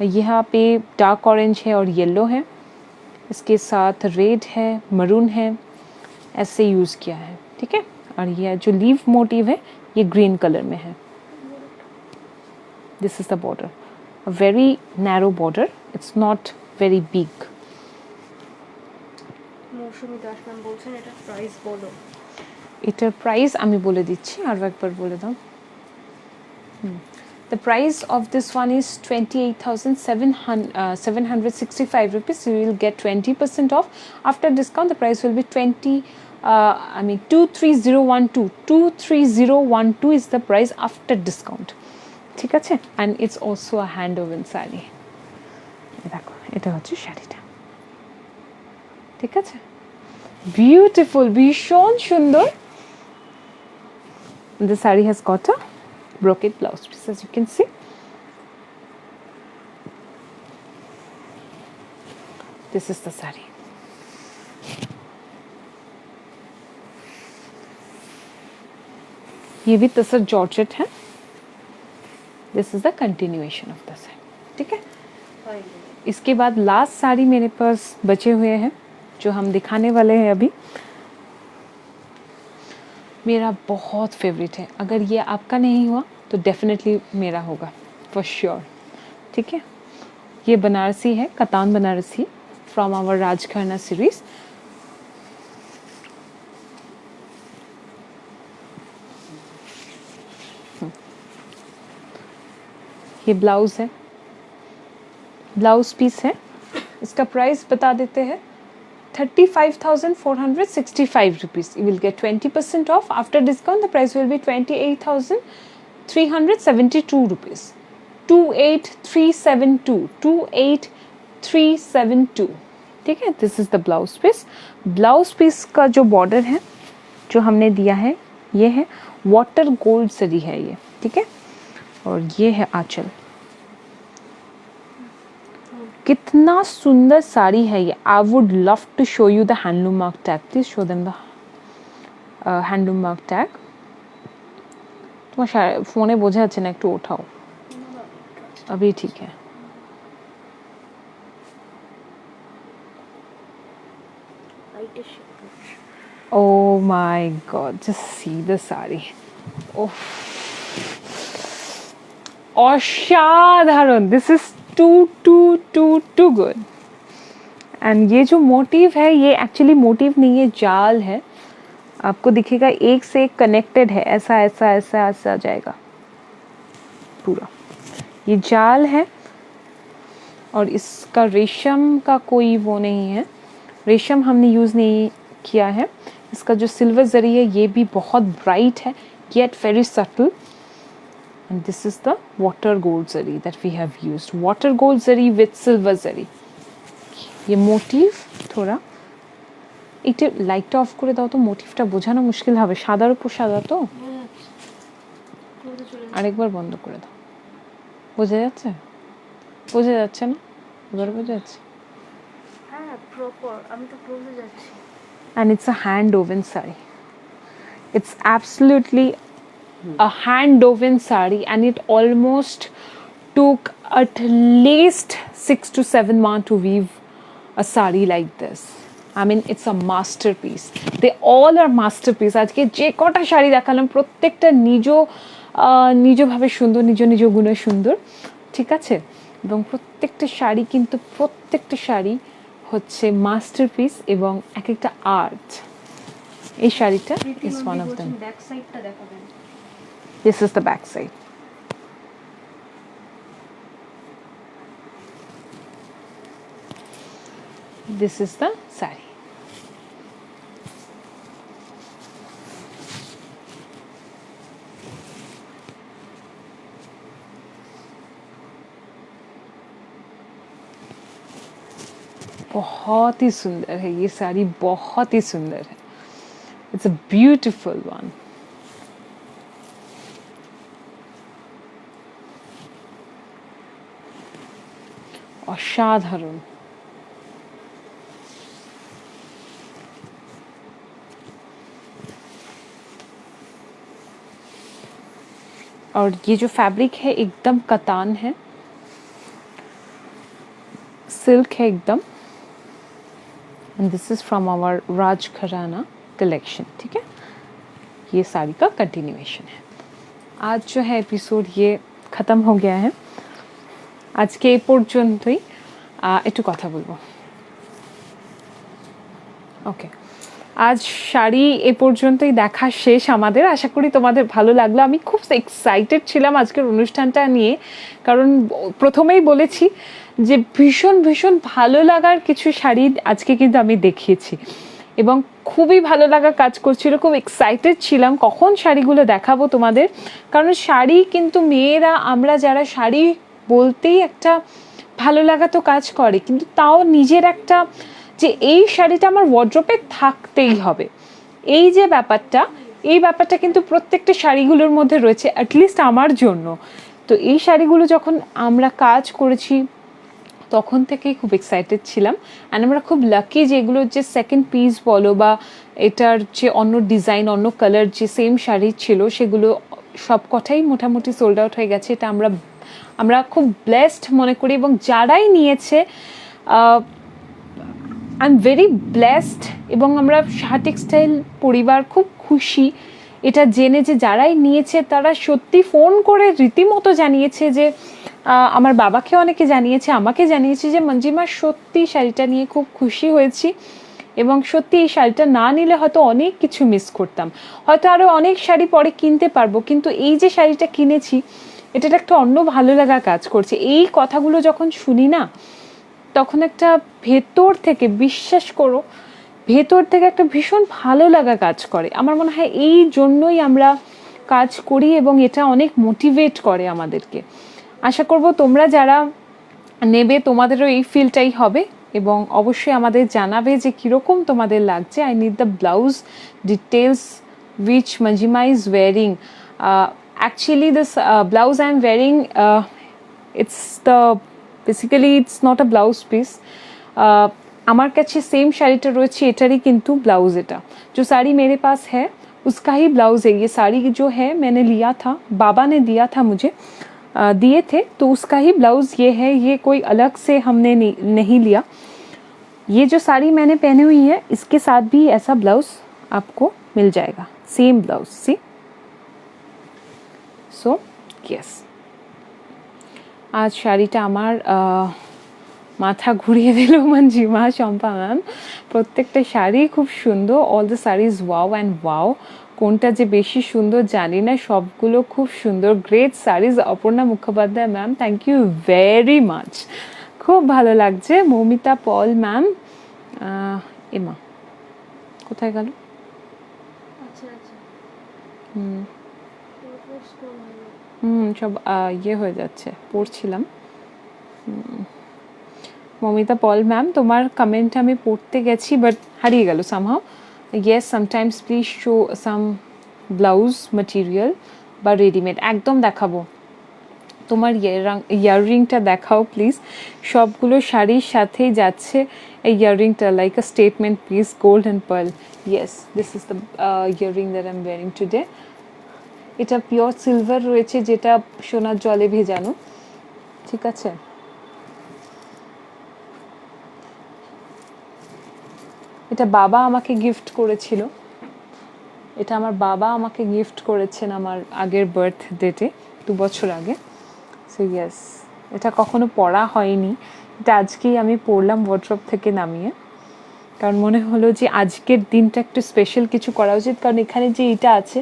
यहाँ पे डार्क ऑरेंज है और येलो है। इसके साथ रेड है, मरून है, ऐसे यूज़ किया है, ठीक है। और ये जो लीफ मोटिव है ये ग्रीन कलर में है। This is the border. a very narrow border. It's not very big. Mousumi Das ma'am বলছেন এটা প্রাইস বলো। এটার প্রাইস আমি বলে দিচ্ছি, আরও একবার বলে দাও। The price of this one is 28,765 rupees. You will get 20% off. After discount, the price will be 23012. 23012 is the price after discount. ঠিক আছে? And it's also a hand woven saree. দেখো, এটা হচ্ছে শাড়িটা। ঠিক আছে? Beautiful, ভীষণ সুন্দর। The saree has got a brocade blouse piece, as you can see. This is the saree. ये भी तसर जॉर्जेट है। This is the continuation of the saree. ठीक है? इसके बाद लास्ट साड़ी मेरे पास बचे हुए हैं जो हम दिखाने वाले हैं अभी। मेरा बहुत फेवरेट है, अगर ये आपका नहीं हुआ तो डेफिनेटली मेरा होगा फॉर श्योर। ठीक है? ये बनारसी है, कतान Banarasi, from our Rajgharana series. ये ब्लाउज है, ब्लाउज पीस है। इसका प्राइस बता देते हैं 35,465 rupees. You will get 20% off. After discount, the price will be 28,372 rupees. 28,372. 28,372. ठीक है? This is the blouse piece. Blouse piece का जो border है, जो हमने दिया है, ये है water gold जरी है ये। ठीक है? और ये है आंचल। कितना सुंदर साड़ी है ये। I would love to show you the handloom mark tag. Please show them the handloom mark tag. তোমার ফোনে বোঝা যাচ্ছে না, একটু ওঠাও। अभी ठीक है। Oh my god, just see the saree. Oh, असाधारण। This is too good. And ये जो मोटिव है, ये एक्चुअली मोटिव नहीं है, जाल है। आपको दिखेगा एक से एक कनेक्टेड है, ऐसा ऐसा ऐसा ऐसा जाएगा पूरा। ये जाल है और इसका रेशम का कोई वो नहीं है, रेशम हमने यूज़ नहीं किया है। इसका जो सिल्वर जरी है ये भी बहुत ब्राइट है, yet very subtle. And this is the water gold zari that we have used. Water gold zari with silver zari. ये मोटिव थोड़ा এটা লাইটটা অফ করে দাও তো, মোটিভটা বোঝানো মুশকিল হবে। সাদার উপর সাদা তো, আরেকবার বন্ধ করে দাও। বোঝা যাচ্ছে? বোঝা যাচ্ছে না? এবার বোঝা যাচ্ছে? হ্যাঁ প্রপার, আমি তো বোঝা যাচ্ছে। And it's a hand woven saree. It's absolutely a hand woven saree, and it almost took at least 6 to 7 months to weave a saree like this. I mean, it's a masterpiece. They all are masterpiece. আজকে যে কটা শাড়ি দেখালাম প্রত্যেকটা নিজভাবে সুন্দর, নিজ গুণে সুন্দর। ঠিক আছে? এবং প্রত্যেকটা শাড়ি কিন্তু প্রত্যেকটা শাড়ি হচ্ছে মাস্টারপিস এবং এক একটা আর্ট। এই শাড়িটা is one of them. Back সাইডটা দেখাবেন। This is the back side. This is the saree. बहुत ही सुंदर है ये साड़ी, बहुत ही सुंदर है। It's a beautiful one. असाधारण। और ये जो फैब्रिक है एकदम कतान है, सिल्क है एकदम। And this is from our Rajgharana collection. ठीक है? ये साड़ी का कंटिन्यूएशन है। आज जो है एपिसोड ये ख़त्म हो गया है। আজকে এই পর্যন্তই, একটু কথা বলবো। ওকে, আজ শাড়ি এ পর্যন্তই দেখা শেষ আমাদের। আশা করি তোমাদের ভালো লাগলো। আমি খুব এক্সাইটেড ছিলাম আজকের অনুষ্ঠানটা নিয়ে, কারণ প্রথমেই বলেছি যে ভীষণ ভীষণ ভালো লাগার কিছু শাড়ি আজকে কিন্তু আমি দেখিয়েছি এবং খুবই ভালো লাগা কাজ করছিল। খুব এক্সাইটেড ছিলাম কখন শাড়িগুলো দেখাবো তোমাদের, কারণ শাড়ি কিন্তু মেয়েরা আমরা যারা শাড়ি বলতেই একটা ভালো লাগা তো কাজ করে, কিন্তু তাও নিজের একটা যে এই শাড়িটা আমার ওয়ার্ড্রোবে থাকতেই হবে, এই যে ব্যাপারটা, এই ব্যাপারটা কিন্তু প্রত্যেকটা শাড়িগুলোর মধ্যে রয়েছে, অ্যাটলিস্ট আমার জন্য। তো এই শাড়িগুলো যখন আমরা কাজ করেছি তখন থেকেই খুব এক্সাইটেড ছিলাম। অ্যান্ড আমরা খুব লাকি যে এগুলোর যে সেকেন্ড পিস বলো বা এটার যে অন্য ডিজাইন অন্য কালার যে সেম শাড়ি ছিল সেগুলো সব কটাই মোটামুটি সোল্ড আউট হয়ে গেছে। এটা আমরা খুব ব্লেসড মনে করি, এবং যারাই নিয়েছে আই এম ভেরি ব্লেসড, এবং আমরা শাহ টেক্সটাইল পরিবার খুব খুশি এটা জেনে যে যারাই নিয়েছে তারা সত্যি ফোন করে রীতিমতো জানিয়েছে যে আমার বাবাকে অনেকে জানিয়েছে, আমাকে জানিয়েছে যে মঞ্জিমা সত্যি শাড়িটা নিয়ে খুব খুশি হয়েছি, এবং সত্যি এই শাড়িটা না নিলে হয়তো অনেক কিছু মিস করতাম, হয়তো আরও অনেক শাড়ি পরে কিনতে পারবো, কিন্তু এই যে শাড়িটা কিনেছি এটার একটা অন্য ভালো লাগা কাজ করছে। এই কথাগুলো যখন শুনি না তখন একটা ভেতর থেকে, বিশ্বাস করো, ভেতর থেকে একটা ভীষণ ভালো লাগা কাজ করে। আমার মনে হয় এই জন্যই আমরা কাজ করি এবং এটা অনেক মোটিভেট করে আমাদেরকে। আশা করব তোমরা যারা নেবে তোমাদেরও এই ফিলটাই হবে, এবং অবশ্যই আমাদের জানাবে যে কীরকম তোমাদের লাগছে। I need the blouse details which Manjima is wearing. Actually this blouse I am wearing, basically it's not a blouse piece. আমার কাছে সেম শাড়িটা রয়েছে, এটারই কিন্তু ব্লাউজ। এটা जो साड़ी मेरे पास है उसका ही ब्लाउज है। ये साड़ी जो है मैंने लिया था, बाबा ने दिया था मुझे, दिए थे, तो उसका ही ब्लाउज ये है। ये कोई अलग से हमने नहीं लिया। ये जो साड़ी मैंने पहनी हुई है इसके साथ भी ऐसा ब्लाउज आपको मिल जाएगा, सेम ब्लाउज। सी सो यस, आज শাড়িটা আমার মাথা ঘুরিয়ে দিল মঞ্জিমা, শম্পা ম্যাম। প্রত্যেকটা শাড়ি খুব সুন্দর, all the saris wow and wow. কোনটা যে বেশি সুন্দর জানি না, সবগুলো খুব সুন্দর। Great saris Aparna Mukhopadhyay ma'am, thank you very much, খুব ভালো লাগছে। মৌমিতা পল ম্যাম, এমা কোথায় গেল? সব ইয়ে হয়ে যাচ্ছে, পড়ছিলাম। মমিতা পল ম্যাম, তোমার কমেন্ট আমি পড়তে গেছি বাট হারিয়ে গেল somehow. Yes, sometimes please show some blouse material বা রেডিমেড। একদম দেখাবো, তোমার ইয়াররিংটা দেখাও প্লিজ। সবগুলো শাড়ির সাথেই যাচ্ছে এই ইয়াররিংটা, like a statement please, gold and pearl. Yes, this is the earring that I am wearing today. এটা পিওর সিলভার রয়েছে, যেটা সোনার জলে ভেজানো, ঠিক আছে। এটা বাবা আমাকে গিফট করেছিল, এটা আমার বাবা আমাকে গিফট করেছেন আমার আগের বার্থডেতে, 2 বছর আগে। সো ইয়েস, এটা কখনো পরা হয়নি, এটা আজকেই আমি পরলাম ওয়ার্ড্রপ থেকে নামিয়ে, কারণ মনে হলো যে আজকের দিনটা একটু স্পেশাল কিছু করা উচিত, কারণ এখানে যে এটা আছে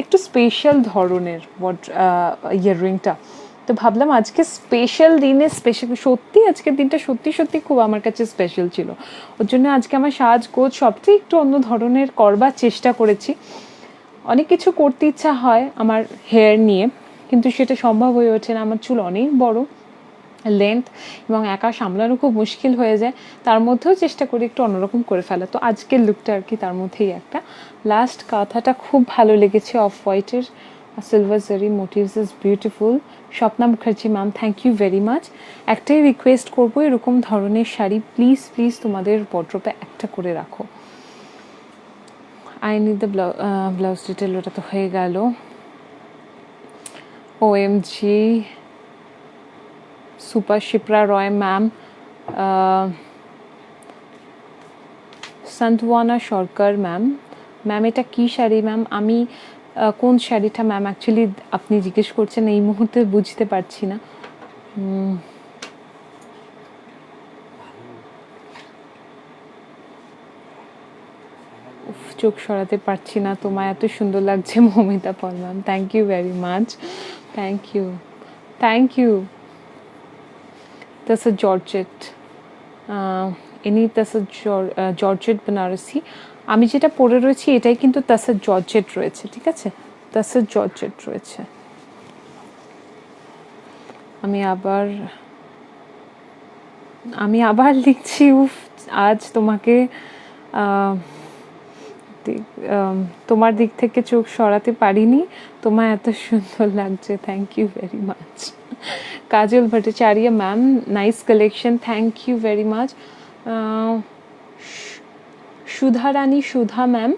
একটু স্পেশাল ধরনের ইয়াররিংটা, তো ভাবলাম আজকে স্পেশাল দিনে স্পেশাল, সত্যি আজকের দিনটা সত্যি সত্যি খুব আমার কাছে স্পেশাল ছিল। ওর জন্য আজকে আমার সাজগোজ সবটাই একটু অন্য ধরনের করবার চেষ্টা করেছি। অনেক কিছু করতে ইচ্ছা হয় আমার হেয়ার নিয়ে, কিন্তু সেটা সম্ভব হয়ে ওঠে না। আমার চুল অনেক বড় লেন্থ, এবং একা সামলানো খুব মুশকিল হয়ে যায়, তার মধ্যেও চেষ্টা করি একটু অন্যরকম করে ফেলা। তো আজকের লুকটা আর কি তার মধ্যেই একটা। লাস্ট কাঁথাটা খুব ভালো লেগেছে, অফ হোয়াইটের silver zari motifs is beautiful. Swapna Mukherjee ma'am, thank you very much. একটাই রিকোয়েস্ট করবো, এরকম ধরনের শাড়ি প্লিজ প্লিজ তোমাদের ওয়ার্ড্রোবে একটা করে রাখো। I need the blouse detail, ওটা তো হয়ে গেল। OMG, super Shipra Roy ma'am, সন্তওয়ানা সরকার ম্যাম। ম্যাম এটা কী শাড়ি ম্যাম? আমি কোন শাড়িটা ম্যাম অ্যাকচুয়ালি আপনি জিজ্ঞেস করছেন এই মুহূর্তে বুঝতে পারছি না। চোখ সরাতে পারছি না, তোমায় এত সুন্দর লাগছে Momita Paul ma'am, thank you very much, thank you. Tasa Georgette, ইনি তাসা জর্জেট বেনারসি। আমি যেটা পরে রয়েছি এটাই কিন্তু তাসা জর্জেট রয়েছে, ঠিক আছে, তাসা জর্জেট রয়েছে। আমি আবার লিখছি, উফ আজ তোমাকে তোমার দিক থেকে চোখ সরাতে পারিনি, তোমায় এত সুন্দর লাগছে, thank you very much. Kajal Bhattacharya ma'am, nice collection, thank you very much. Sudha Rani Sudha ma'am,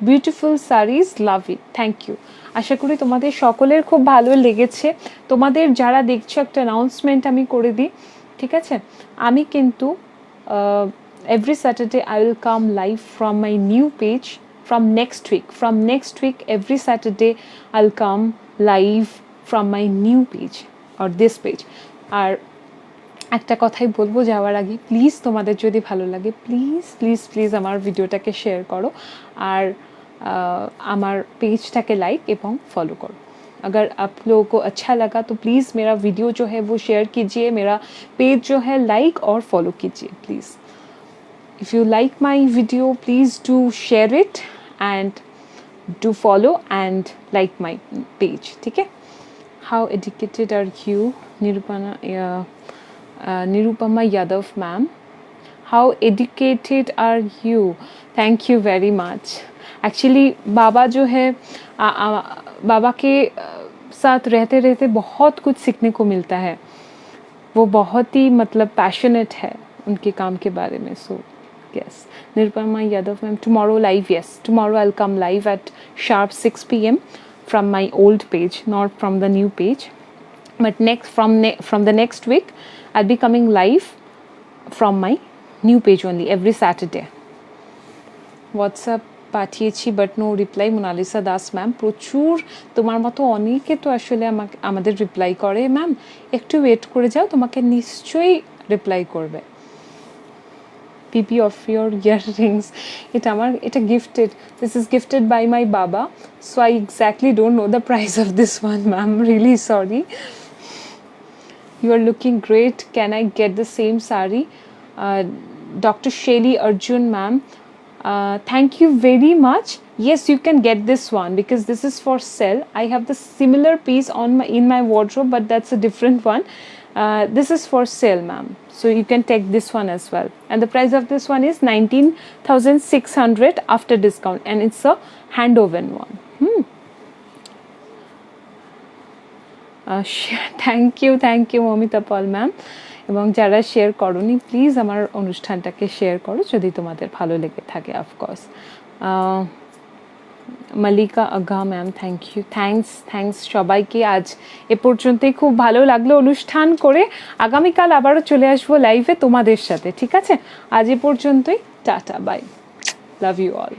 beautiful saris, love it, thank you. আশা করি তোমাদের সকলের খুব ভালো লেগেছে। তোমাদের যারা দেখছো একটা অ্যানাউন্সমেন্ট আমি করে দিই, ঠিক আছে, আমি কিন্তু every Saturday I will come live from my new page from next week every Saturday I'll come live from my new page or this page. আর একটা কথাই বলবো যাওয়ার আগে, প্লিজ তোমাদের যদি ভালো লাগে প্লিজ আমার ভিডিওটাকে শেয়ার করো আর আমার পেজটাকে লাইক এবং ফলো করো। अगर आप लोगों को अच्छा लगा तो प्लीज़ मेरा वीडियो जो है वो शेयर कीजिए, मेरा पेज जो है लाइक और फॉलो कीजिए please. If you like my video, please do share it and do follow and like my page, ठीक है। How educated are you, Nirupama Yadav ma'am? How educated are you? Thank you very much. Actually बाबा जो है बाबा के साथ रहते रहते बहुत कुछ सीखने को मिलता है, वो बहुत ही मतलब पैशनेट है उनके काम के बारे में। सो yes, Nirupama Yadav ma'am, tomorrow live, yes, tomorrow I'll come live at sharp 6 p.m. from my old page, not from the new page, but from the next week I'll be coming live from my new page only every Saturday. WhatsApp পাঠিয়েছি but no reply, Monalisa Das ma'am. প্রচুর তোমার মতো অনেকে তো আসলে আমাদের reply করে, ma'am একটু ওয়েট করে যাও, তোমাকে নিশ্চয়ই রিপ্লাই করবে। পিপি অফ ইয়োর ইয়াররিংস, এটা gifted, this is gifted by my baba, so I exactly don't know the price of this one ma'am, really sorry. You are looking great, can I get the same sari? Dr. Shelly Arjun ma'am, thank you very much. Yes, you can get this one because this is for sale. I have the similar piece in my wardrobe, but that's a different one. This is for sale, ma'am, so you can take this one as well, and the price of this one is 19,600 after discount, and it's a hand woven one. Thank you Momita Paul ma'am. এবং যারা share করোনি please আমার অনুষ্ঠানটাকে share করো যদি তোমাদের ভালো লেগে থাকে। Of course Malika Agha ma'am, thank you, thanks সবাইকে। আজ এ পর্যন্তই, খুব ভালো লাগলো অনুষ্ঠান করে। আগামীকাল আবারও চলে আসবো লাইভে তোমাদের সাথে, ঠিক আছে? আজ এ পর্যন্তই, tata, bye, love you all.